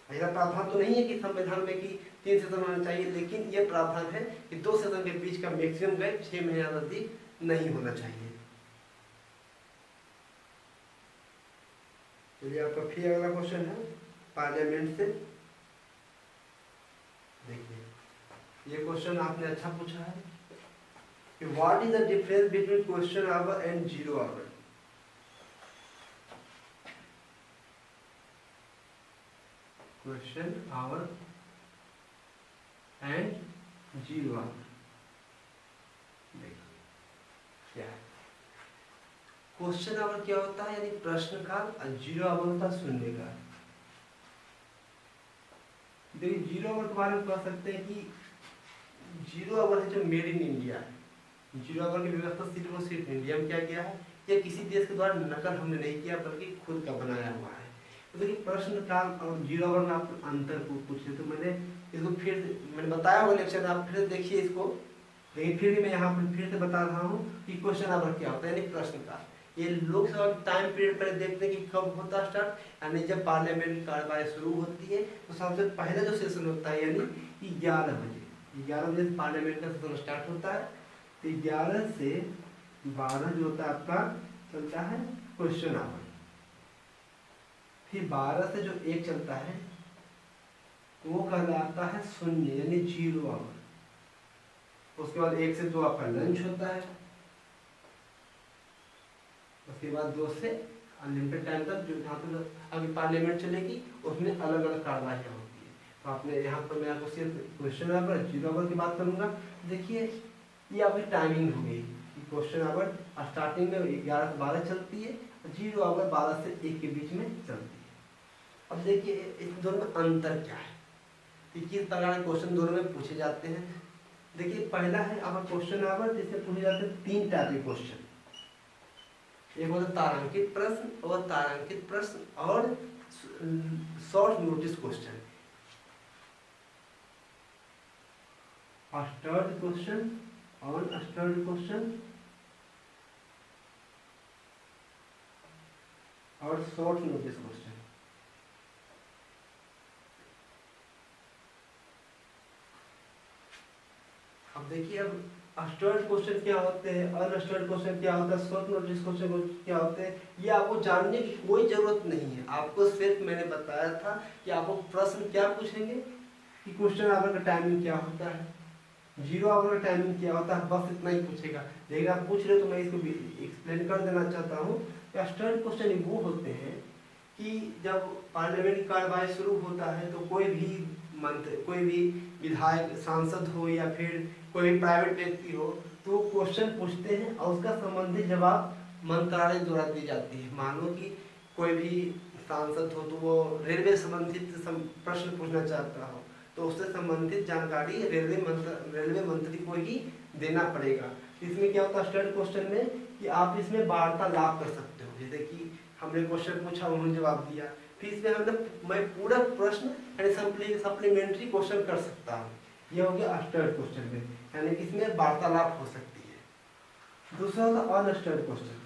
ऐसा प्रावधान तो नहीं है कि संविधान में कि 3 सेशन होना चाहिए, लेकिन ये प्रावधान है कि 2 सेशन के बीच का मैक्सिमम गैप 6 महीने से अधिक नहीं होना चाहिए। चलिए आपका फिर अगला क्वेश्चन है पार्लियामेंट से। देखिए ये क्वेश्चन आपने अच्छा पूछा है कि what is the difference between question hour and zero our. Question hour and zero our क्या है? क्वेश्चन आवर क्या होता है, यानी प्रश्न काल, और जीरो आवर होता है शून्य काल। देखिए जीरो आवर के बारे में कह सकते हैं कि जीरो आवर है जो मेड इन इंडिया है। जीरो आवर की व्यवस्था सिर्फ और सिर्फ इंडिया में किया गया है, या किसी देश के द्वारा नकल हमने नहीं किया बल्कि खुद का बनाया हुआ है। तो देखिए प्रश्न काल और जीरो आवर में आप अंतर को पूछे, तो मैंने इसको मैंने बताया हुआ लेक्चर, आप फिर देखिए इसको, लेकिन फिर भी मैं यहाँ पर फिर से बता रहा हूँ कि क्वेश्चन आवर क्या होता है, यानी प्रश्न काल। ये लोकसभा टाइम पीरियड पर देखते हैं कि कब होता स्टार्ट, यानी जब पार्लियामेंट की कार्यवाही शुरू होती है तो सबसे पहले जो सेशन होता है यानी 11 बजे पार्लियामेंट का सेशन स्टार्ट होता है। तो 11 से 12 जो होता है आपका चलता है क्वेश्चन आवर। फिर 12 से जो 1 चलता है वो कहलाता है शून्य यानी जीरो आवर। उसके बाद 1 से 2 आपका लंच होता है। उसके बाद 2 से अनलिमिटेड टाइम तक जो जहाँ तक अभी पार्लियामेंट चलेगी उसमें अलग अलग कार्यवाहियाँ होती है। तो आपने यहाँ पर मैं आपको सिर्फ क्वेश्चन आवर जीरो आवर की बात करूँगा। देखिए ये आपकी टाइमिंग हो गई कि क्वेश्चन आवर स्टार्टिंग में 11 से 12 चलती है, जीरो आवर 12 से 1 के बीच में चलती है। अब देखिए इस दोनों में अंतर क्या है, कि किस प्रकार के क्वेश्चन दोनों में पूछे जाते हैं। देखिए पहला है आपका क्वेश्चन आवर, जिसमें पूछे जाते हैं 3 टाइप के क्वेश्चन। एक होता है तारांकित प्रश्न और तारांकित प्रश्न और short notice question. Starred question और स्टर्ड क्वेश्चन और शॉर्ट नोटिस क्वेश्चन। अब देखिए अब स्टर्ड क्वेश्चन क्या होते हैं, अनस्टर्ड क्वेश्चन क्या होता है, शॉर्ट नोटिस क्वेश्चन क्या होते हैं, ये आपको जानने की कोई जरूरत नहीं है। आपको सिर्फ मैंने बताया था कि आपको प्रश्न क्या पूछेंगे कि क्वेश्चन आवर का टाइमिंग क्या होता है, जीरो आवर का टाइमिंग क्या होता है, बस इतना ही पूछेगा। लेकिन आप पूछ रहे हो तो मैं इसको एक्सप्लेन कर देना चाहता हूँ। स्टर्ड क्वेश्चन वो होते हैं कि जब पार्लियामेंट की कार्यवाही शुरू होता है तो कोई भी विधायक सांसद हो या फिर कोई प्राइवेट व्यक्ति हो तो क्वेश्चन पूछते हैं और उसका संबंधित जवाब मंत्रालय द्वारा दी जाती है। मान लो कि कोई भी सांसद हो तो वो रेलवे संबंधित प्रश्न पूछना चाहता हो तो उससे संबंधित जानकारी रेलवे मंत्री को ही देना पड़ेगा। इसमें क्या होता है स्टडी क्वेश्चन में कि आप इसमें वार्तालाप कर सकते हो, जैसे कि हमने क्वेश्चन पूछा उन्होंने जवाब दिया, फिर इसमें मैं पूरा प्रश्न यानी सप्लीमेंट्री क्वेश्चन कर सकता हूँ। ये हो गया स्टडी क्वेश्चन में, यानी कि इसमें वार्तालाप हो सकती है। दूसरा होता अनस्टडी क्वेश्चन,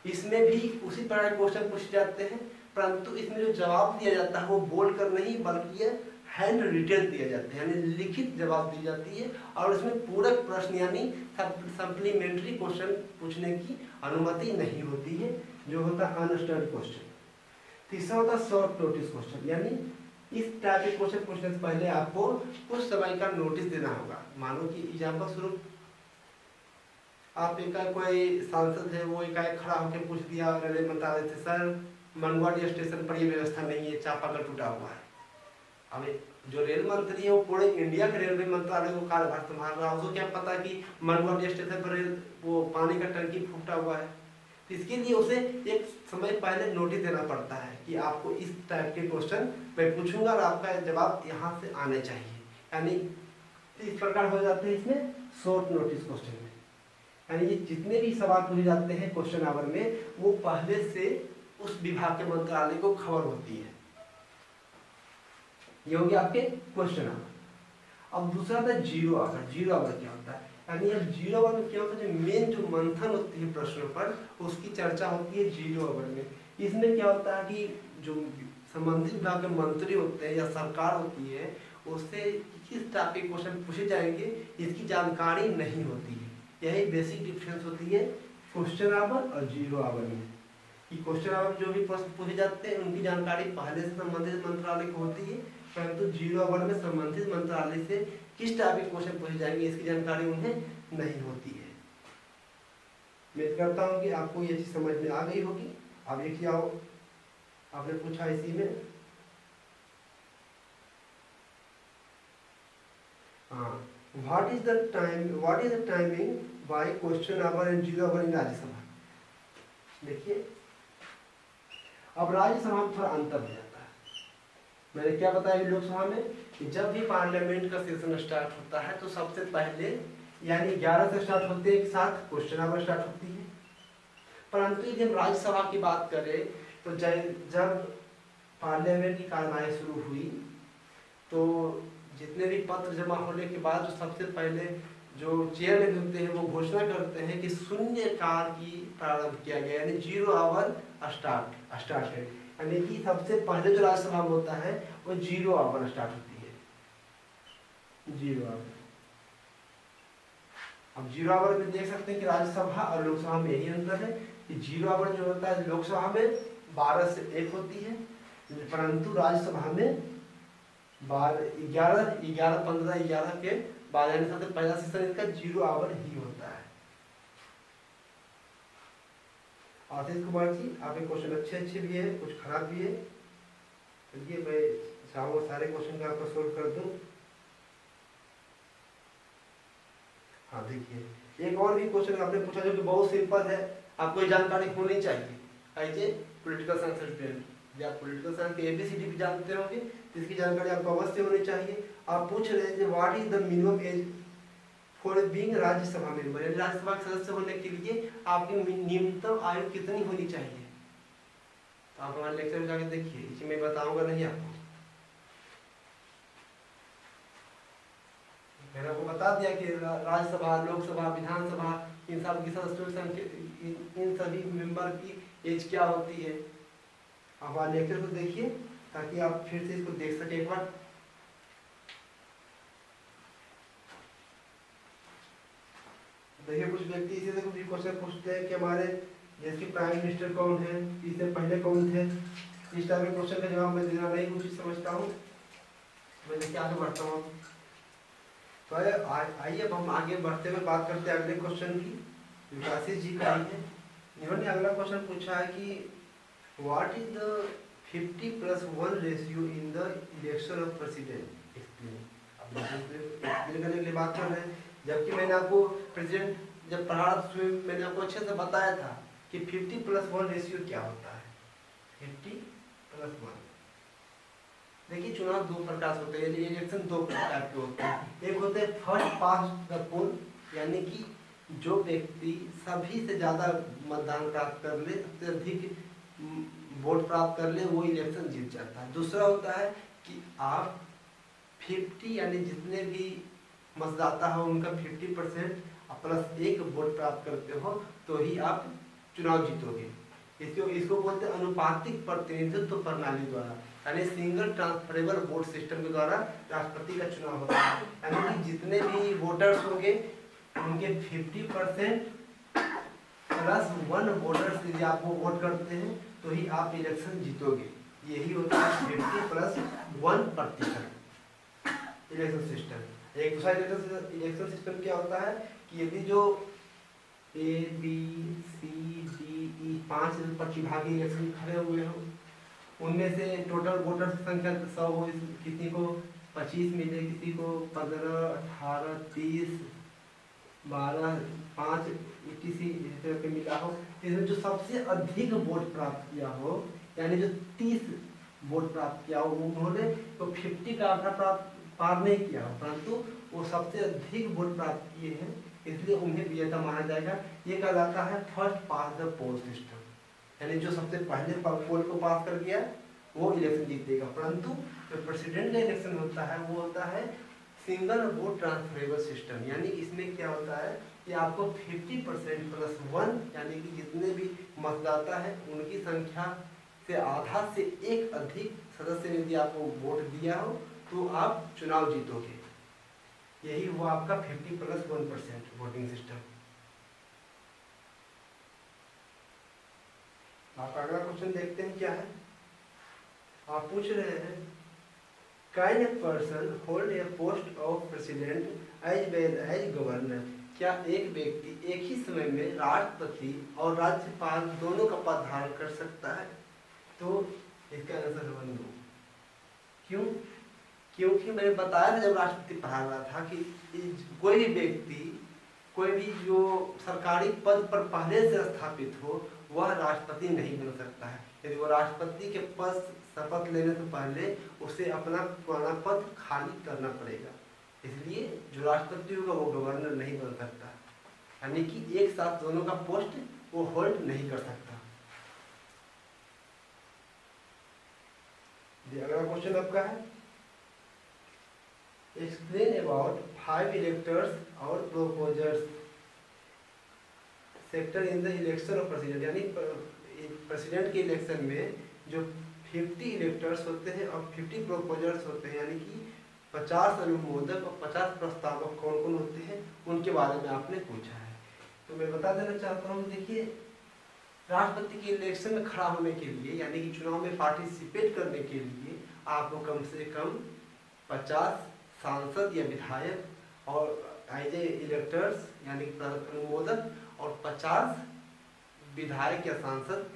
इसमें भी उसी तरह के क्वेश्चन पूछे जाते हैं, परंतु इसमें जो जवाब दिया जाता है वो बोल कर नहीं बल्कि ये हैंड रिटन दिया जाता है, यानी लिखित जवाब दी जाती है और इसमें पूरक प्रश्न यानी सप्लीमेंट्री क्वेश्चन पूछने की अनुमति नहीं होती है, जो होता है अनस्टडी क्वेश्चन। तीसरा होता है शॉर्ट नोटिस क्वेश्चन, यानी इस टाइप के क्वेश्चन पूछने से पहले आपको कुछ समय का नोटिस देना होगा। मानो कि एग्जाम्पल स्वरूप आप एक कोई सांसद है वो एक खड़ा होकर पूछ दिया रेलवे मंत्रालय से, सर मनवाड़ी स्टेशन पर ये व्यवस्था नहीं है, चापाकल टूटा हुआ है। अब जो रेल मंत्री है वो पूरे इंडिया के रेलवे मंत्रालय को कार्यभार संभाल रहा है, उसको क्या पता कि मनवाड़ी स्टेशन पर वो पानी का टंकी फूटा हुआ है। तो इसके लिए उसे एक समय पहले नोटिस देना पड़ता है कि आपको इस टाइप के क्वेश्चन मैं पूछूंगा और आपका जवाब यहाँ से आने चाहिए, यानी इस प्रकार हो जाते हैं इसमें शॉर्ट नोटिस क्वेश्चन में। यानी ये जितने भी सवाल पूछे जाते हैं क्वेश्चन आवर में वो पहले से उस विभाग के मंत्रालय को खबर होती है। ये हो गया आपके क्वेश्चन आवर। अब दूसरा था जीरो आवर। जीरो आवर क्या होता है, यानी अब जीरो आवर में क्या होता है, जो मेन जो मंथन होती है प्रश्नों पर उसकी चर्चा होती है जीरो आवर में। इसमें क्या होता है कि जो संबंधित विभाग के मंत्री होते हैं या सरकार होती है उससे किस टाइप के क्वेश्चन पूछे जाएंगे इसकी जानकारी नहीं होती है। यही बेसिक डिफरेंस होती है क्वेश्चन आवर और जीरो आवर में, कि क्वेश्चन आवर जो भी प्रश्न पूछे जाते हैं उनकी जानकारी पहले से संबंधित मंत्रालय को होती है, परंतु जीरो आवर में संबंधित मंत्रालय से किस टाइप के क्वेश्चन पूछे जाएंगे इसकी जानकारी उन्हें नहीं होती है। मैं करता हूँ कि आपको ये चीज समझ में आ गई होगी। अब एक क्या हो आपने पूछा इसी में, हाँ, what is the timing by question hour and zero hour in Rajya Sabha. देखिए अब राज्यसभा में थोड़ा अंतर हो जाता है। मैंने क्या बताया लोकसभा में कि जब भी पार्लियामेंट का सेशन स्टार्ट होता है तो सबसे पहले यानी 11 से स्टार्ट होते हैं, एक साथ क्वेश्चन आवर स्टार्ट होती है। परंतु यदि हम राज्यसभा की बात करें तो जब पार्लियामेंट की कार्यवाही शुरू हुई तो जितने भी पत्र जमा होने के बाद जो सबसे पहले जो चेयरमैन होते हैं वो घोषणा करते हैं कि शून्यकाल की प्रारंभ किया गया, यानी जीरो आवर स्टार्टेड, यानी कि सबसे पहले जो राज्यसभा में होता है वो जीरो आवर स्टार्ट होती है, जीरो आवर। अब जीरो आवर में देख सकते हैं कि राज्यसभा और लोकसभा में यही अंतर है कि जीरो आवर जो होता है लोकसभा में 12 से 1 होती है, परंतु राज्यसभा में 11, 15, 11 के बाद यानी सबसे पहला सेशन इसका जीरो आवर ही होता है। आशीष कुमार जी आपके क्वेश्चन अच्छे भी है, कुछ खराब भी है, चलिए मैं चाहूँगा सारे क्वेश्चन का आपको सोल्व कर दूं। हाँ देखिए एक और भी क्वेश्चन आपने पूछा जो कि बहुत सिंपल है, आपको ये जानकारी होनी चाहिए। आइए पॉलिटिकल साइंस स्टूडेंट, जब आप पॉलिटिकल साइंस के ABCD भी जानते होंगे इसकी जानकारी आपको अवश्य होनी चाहिए। आप पूछ रहे हैं what is the minimum age for being Rajya Sabha member, यानी राज्यसभा के सदस्य होने के लिए आपकी न्यूनतम आयु कितनी होनी चाहिए। तो आप हमारे लेक्चर में जाकर देखिए, इसे मैं बताऊंगा नहीं आपको, मैंने आपको बता दिया कि राज्यसभा, लोकसभा, विधानसभा इन सब की सदस्यों इन सभी मेंबर की एज क्या होती है। आप हमारे लेक्चर को देखिए ताकि आप फिर से इसको देख सके एक बार। देखिए कुछ व्यक्ति इसी से कुछ क्वेश्चन पूछते हैं कि हमारे देश के प्राइम मिनिस्टर कौन है, इससे पहले कौन थे। इस टाइप के क्वेश्चन का जवाब मैं देना नहीं उचित समझता हूँ। मैं देखिए आगे बढ़ता हूँ। तो आइए अब हम आगे बढ़ते हुए बात करते हैं अगले क्वेश्चन की। विकासी जी का है, इन्होंने अगला क्वेश्चन पूछा है कि what is the 50+1 ratio in the election of president. Explain करने के लिए बात कर रहे हैं, जबकि मैंने आपको प्रेसिडेंट जब पढ़ा तो मैंने आपको अच्छे से बताया था कि 50+1 रेशियो क्या होता है। प्लस 1। देखिए चुनाव दो प्रकार से होते हैं, इलेक्शन दो प्रकार के होते हैं। एक होते हैं फर्स्ट पास्ट द पोल, यानी कि जो व्यक्ति सभी से ज़्यादा मतदान प्राप्त कर ले, सबसे अधिक वोट प्राप्त कर ले, वो इलेक्शन जीत जाता है। दूसरा होता है कि आप 50 यानी जितने भी मतदाता हो उनका 50% प्लस 1 वोट प्राप्त करते हो तो ही आप चुनाव जीतोगे। इसको बोलते हैं अनुपातिक प्रतिनिधित्व प्रणाली द्वारा, यानी सिंगल ट्रांसफरेबल वोट सिस्टम के द्वारा राष्ट्रपति का चुनाव होता है। यानी कि जितने भी वोटर्स होंगे उनके 50% प्लस 1 वोटर्स यदि आप वो वोट करते हैं तो ही आप इलेक्शन जीतोगे। यही होता है 50 प्लस 1% इलेक्शन सिस्टम। एक दूसरा इलेक्शन सिस्टम क्या होता है कि यदि जो A, B, C, D, E 5 प्रतिभागी इलेक्शन खड़े हुए हो, उनमें से टोटल वोटर की संख्या 100 हो, किसी को 25 मिले, किसी को 15, 18, 30, 12, 5 etc के मिला हो। इसमें जो सबसे अधिक वोट प्राप्त किया हो, यानी जो 30 वोट प्राप्त किया हो, उन्होंने तो 50 का आंकड़ा पार नहीं किया हो, परंतु वो सबसे अधिक वोट प्राप्त किए हैं, इसलिए उन्हें विजेता माना जाएगा। ये कहलाता है फर्स्ट पास द पोल सिस्टम, यानी जो सबसे पहले पोल को पास कर गया वो इलेक्शन जीतेगा। परंतु जो प्रेसिडेंट का इलेक्शन होता है वो होता है सिंगल वोट ट्रांसफरेबल सिस्टम, यानी इसमें क्या होता है कि आपको 50% प्लस 1 यानी कि जितने भी मतदाता है उनकी संख्या से आधा से एक अधिक सदस्य ने यदि आपको वोट दिया हो तो आप चुनाव जीतोगे। यही हुआ आपका 50 प्लस 1% वोटिंग सिस्टम। आप अगला क्वेश्चन देखते हैं क्या है। आप पूछ रहे हैं can a person hold a post of president as well as governor, क्या एक व्यक्ति एक ही समय में राष्ट्रपति और राज्यपाल दोनों का पद धारण कर सकता है? तो इसका आंसर है नो। क्यों? क्योंकि मैंने बताया था जब राष्ट्रपति पढ़ा रहा था कि कोई भी व्यक्ति, कोई भी जो सरकारी पद पर पहले से स्थापित हो वह राष्ट्रपति नहीं बन सकता है। यदि वो राष्ट्रपति के पद शपथ लेने से पहले उसे अपना पुराना पद खाली करना पड़ेगा, इसलिए जो राष्ट्रपति होगा वो गवर्नर नहीं बन सकता, यानी कि एक साथ दोनों का पोस्ट वो होल्ड नहीं कर सकता। अगला क्वेश्चन आपका है एक्सप्लेन अबाउट 5 इलेक्टर्स और proposers sector in the election of president, यानी प्रेसिडेंट के इलेक्शन में जो 50 इलेक्टर्स होते हैं और 50 प्रोपोजर्स होते हैं, यानी कि 50 अनुमोदक और 50 प्रस्तावक कौन कौन होते हैं उनके बारे में आपने पूछा है। तो मैं बता देना चाहता हूँ, देखिए राष्ट्रपति के इलेक्शन में खड़ा होने के लिए यानी कि चुनाव में पार्टिसिपेट करने के लिए आपको कम से कम 50 सांसद या विधायक और एज ए इलेक्टर्स यानी अनुमोदक और 50 विधायक या सांसद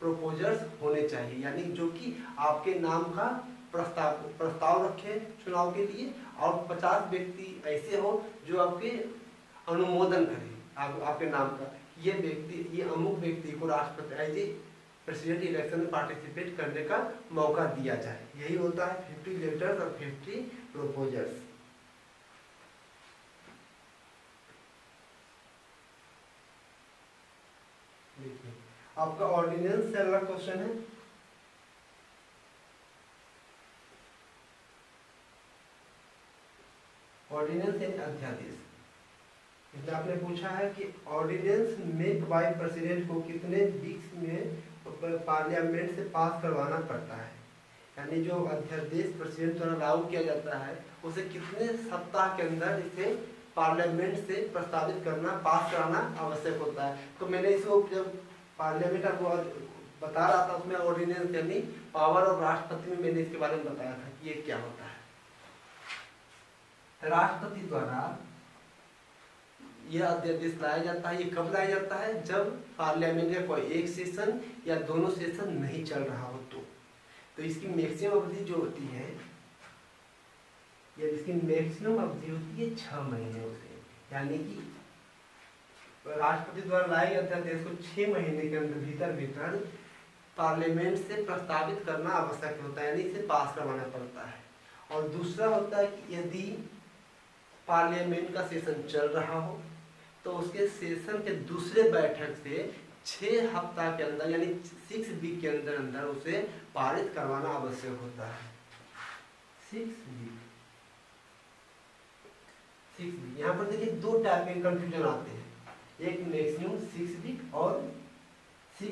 प्रोपोजर्स होने चाहिए, यानी जो कि आपके नाम का प्रस्ताव रखे चुनाव के लिए, और 50 व्यक्ति ऐसे हो जो आपके अनुमोदन करें आपके नाम का, ये व्यक्ति, ये अमुक व्यक्ति को राष्ट्रपति एज ए प्रेसिडेंट इलेक्शन में पार्टिसिपेट करने का मौका दिया जाए। यही होता है 50 इलेक्टर्स और 50 प्रोपोजर्स। देखिए आपका ऑर्डिनेंस से अगला क्वेश्चन है। ऑर्डिनेंस यानी अध्यादेश। इसमें आपने पूछा है कि ऑर्डिनेंस मेक बाय प्रेसिडेंट को कितने वीक्स में पार्लियामेंट से पास करवाना पड़ता है, यानी जो अध्यादेश प्रेसिडेंट द्वारा लागू किया जाता है उसे कितने सप्ताह के अंदर इसे पार्लियामेंट से प्रस्तावित करना, पास कराना आवश्यक होता है। तो मैंने इसको जब पार्लियामेंट आपको बता रहा था उसमें ऑर्डिनेंस यानी पावर ऑफ राष्ट्रपति में मैंने इसके बारे में बताया था कि ये क्या होता है। राष्ट्रपति द्वारा यह अध्यादेश लाया जाता है। ये कब लाया जाता है? जब पार्लियामेंट का कोई एक सेशन या दोनों सेशन नहीं चल रहा हो तो इसकी मैक्सिमम अवधि जो होती है, या इसकी मैक्सिमम अवधि होती है 6 महीने से, यानी कि राष्ट्रपति द्वारा लाए गए अध्यादेश को 6 महीने के अंदर भीतर पार्लियामेंट से प्रस्तावित करना आवश्यक होता है, यानी इसे पास करवाना पड़ता है। और दूसरा होता है कि यदि पार्लियामेंट का सेशन चल रहा हो तो उसके सेशन के दूसरे बैठक से 6 हफ्ता के अंदर यानी 6 वीक के अंदर अंदर उसे पारित करवाना आवश्यक होता है। 6 वीक यहाँ पर देखिए 2 टाइप के कंफ्यूजन आते हैं, एक मैक्सिमम 6 वीक और 6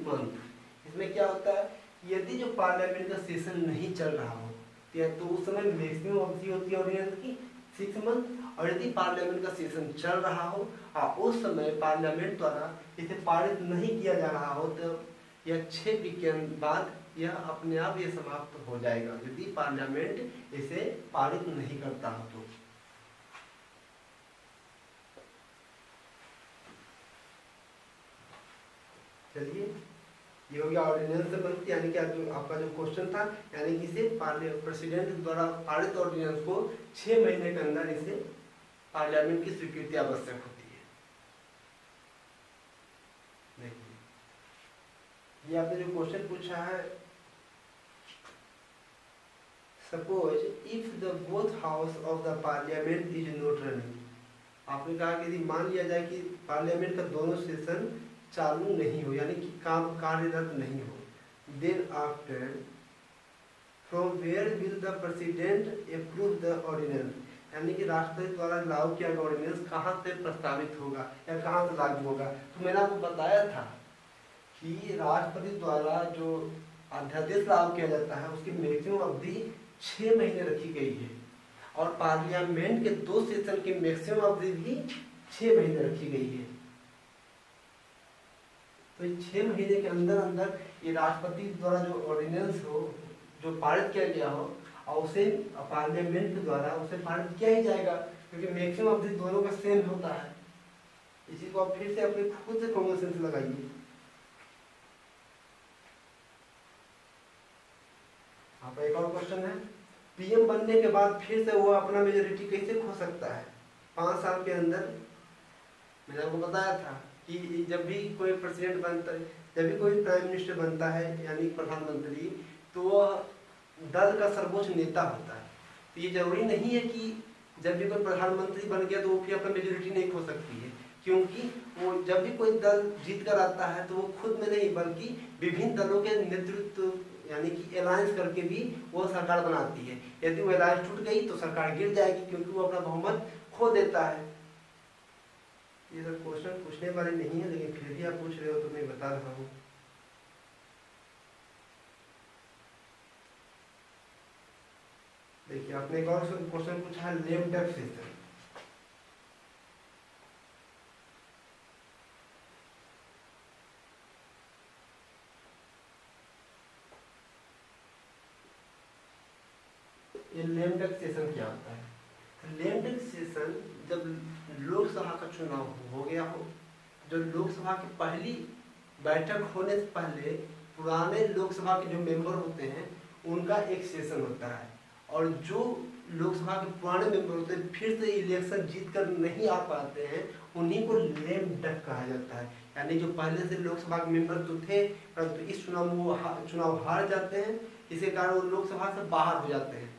मंथ। इसमें क्या होता है, यदि जो पार्लियामेंट का सेशन नहीं चल रहा हो तो उस समय मैक्सिमम अवधि होती है ऑर्डिनेंस की 6 मंथ, और यदि पार्लियामेंट का सेशन चल रहा हो और उस समय पार्लियामेंट द्वारा इसे पारित नहीं किया जा रहा हो तो यह 6 वीक के बाद यह अपने आप ये समाप्त हो जाएगा, यदि पार्लियामेंट इसे पारित नहीं करता हो तो। चलिए, ये हो गया ऑर्डिनेंस से बनती, यानी कि आपका जो क्वेश्चन था, यानी कि इसे प्रेसिडेंट द्वारा पारित ऑर्डिनेंस को 6 महीने के अंदर इसे पार्लियामेंट की स्वीकृति आवश्यक होती है। देखिए, ये आपने जो क्वेश्चन पूछा है, suppose if the both house of the parliament is not running, आपने कहा कि यदि मान लिया जाए कि पार्लियामेंट का दोनों सेशन चालू नहीं हो, यानी कि काम कार्यरत नहीं हो, then after from where will the president approve the ordinance, यानी कि राष्ट्रपति द्वारा लागू किया गया ऑर्डिनेंस कहाँ से प्रस्तावित होगा या कहाँ से लागू होगा। तो मैंने आपको बताया था कि राष्ट्रपति द्वारा जो अध्यादेश लागू किया जाता है उसकी मैक्सिमम अवधि 6 महीने रखी गई है, और पार्लियामेंट के 2 सेशन की मैक्सिमम अवधि भी 6 महीने रखी गई है। तो 6 महीने के अंदर अंदर ये राष्ट्रपति द्वारा जो ऑर्डिनेंस हो, जो पारित किया गया हो, और उसे पार्लियामेंट के द्वारा उसे पारित किया ही जाएगा, क्योंकि मैक्सिमम अवधि दोनों का सेम होता है। इसी को आप फिर से अपने खुद से कॉमन सेंस लगाइए। आप एक और क्वेश्चन है, पीएम बनने के बाद फिर से वो अपना मेजोरिटी कैसे खो सकता है 5 साल के अंदर। मैंने आपको बताया था कि जब भी कोई प्रेसिडेंट बनता है, जब भी कोई प्राइम मिनिस्टर बनता है यानी प्रधानमंत्री, तो वह दल का सर्वोच्च नेता होता है। तो ये जरूरी नहीं है कि जब भी कोई प्रधानमंत्री बन गया तो वो फिर अपना मेजोरिटी नहीं खो सकती है, क्योंकि वो जब भी कोई दल जीत कर आता है तो वो खुद में नहीं बल्कि विभिन्न दलों के नेतृत्व यानी कि अलायंस करके भी वो सरकार बनाती है। यदि वो अलायंस टूट गई तो सरकार गिर जाएगी, क्योंकि वो अपना बहुमत खो देता है। ये सब क्वेश्चन पूछने वाले नहीं है, लेकिन फिर भी आप पूछ रहे हो तो मैं बता रहा हूँ। देखिए, आपने एक और क्वेश्चन पूछा है लेम डक सेशन। ये लेम डक सेशन क्या होता है? लेम डक सेशन जब लोकसभा का चुनाव हो गया हो, जो लोकसभा की पहली बैठक होने से पहले पुराने लोकसभा के जो मेंबर होते हैं उनका एक सेशन होता है, और जो लोकसभा के पुराने मेंबर होते हैं फिर से इलेक्शन जीत कर नहीं आ पाते हैं, उन्हीं को लेम डक कहा जाता है। यानी जो पहले से लोकसभा के मेंबर तो थे परंतु इस चुनाव में वो चुनाव हार जाते हैं, इसी कारण वो लोकसभा से बाहर हो जाते हैं,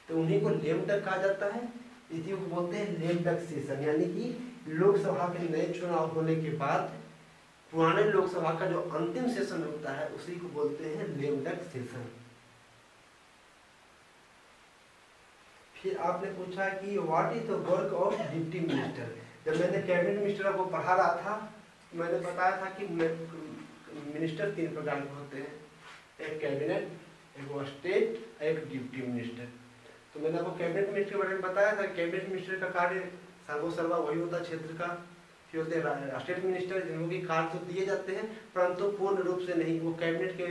तो उन्हीं को लेम डक कहा जाता है। इसी को बोलते हैं लेम डक सेशन, यानी कि लोकसभा के नए चुनाव होने के बाद पुराने लोकसभा का जो अंतिम सेशन होता है उसी को बोलते हैं लेम डक सेशन। फिर आपने पूछा कि what is the work of deputy minister. जब मैंने कैबिनेट मिनिस्टर को पढ़ा रहा था मैंने बताया था कि मिनिस्टर 3 प्रकार के होते हैं, एक कैबिनेट, एक स्टेट, एक डिप्टी मिनिस्टर। तो मैंने आपको कैबिनेट मिनिस्टर के बारे में बताया था। कैबिनेट मिनिस्टर का कार्य सर्वोसर्वा वही होता है क्षेत्र का। फिर होते हैं स्टेट मिनिस्टर, जिनको कि कार्य तो दिए जाते हैं परंतु पूर्ण रूप से नहीं। वो कैबिनेट के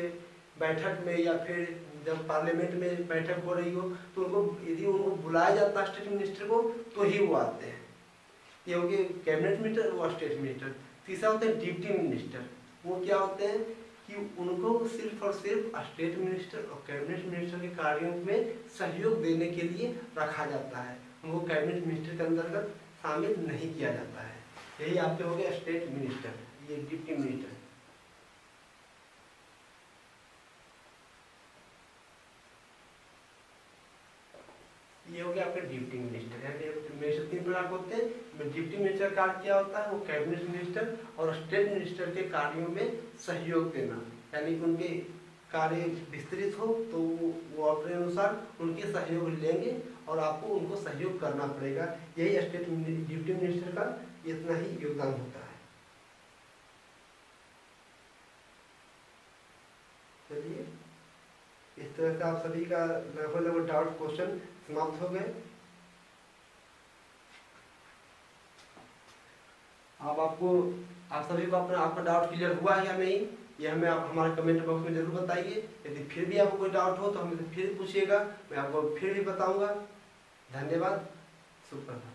बैठक में या फिर जब पार्लियामेंट में बैठक हो रही हो तो उनको यदि उनको बुलाया जाता है स्टेट मिनिस्टर को तो ही वो आते हैं। ये हो गए कैबिनेट मिनिस्टर और स्टेट मिनिस्टर। तीसरा होते हैं डिप्टी मिनिस्टर। वो क्या होते हैं कि उनको सिर्फ और सिर्फ स्टेट मिनिस्टर और कैबिनेट मिनिस्टर के कार्यों में सहयोग देने के लिए रखा जाता है, उनको कैबिनेट मिनिस्टर के अंतर्गत शामिल नहीं किया जाता है। यही आपके हो गए स्टेट मिनिस्टर, ये डिप्टी मिनिस्टर। ये हो गया आपका डिप्टी मिनिस्टर। यानी मिनिस्टर 3 प्रकार के होते हैं। डिप्टी मिनिस्टर का कार्य क्या होता है, वो कैबिनेट मिनिस्टर और स्टेट मिनिस्टर के कार्यों में सहयोग देना, यानी कि उनके कार्य विस्तृत हो तो वो अपने अनुसार उनके सहयोग लेंगे और आपको उनको सहयोग करना पड़ेगा। यही स्टेट डिप्टी मिनिस्टर का इतना ही योगदान होता है। चलिए, इस तरह से आप सभी का लगभग डाउट क्वेश्चन समाप्त हो गए। अब आप सभी को आपका डाउट क्लियर हुआ है या नहीं, ये हमें आप हमारे कमेंट बॉक्स में जरूर बताइए। यदि फिर भी आपको कोई डाउट हो तो हमें फिर पूछिएगा, मैं आपको फिर भी बताऊंगा। धन्यवाद, शुभ प्रभात।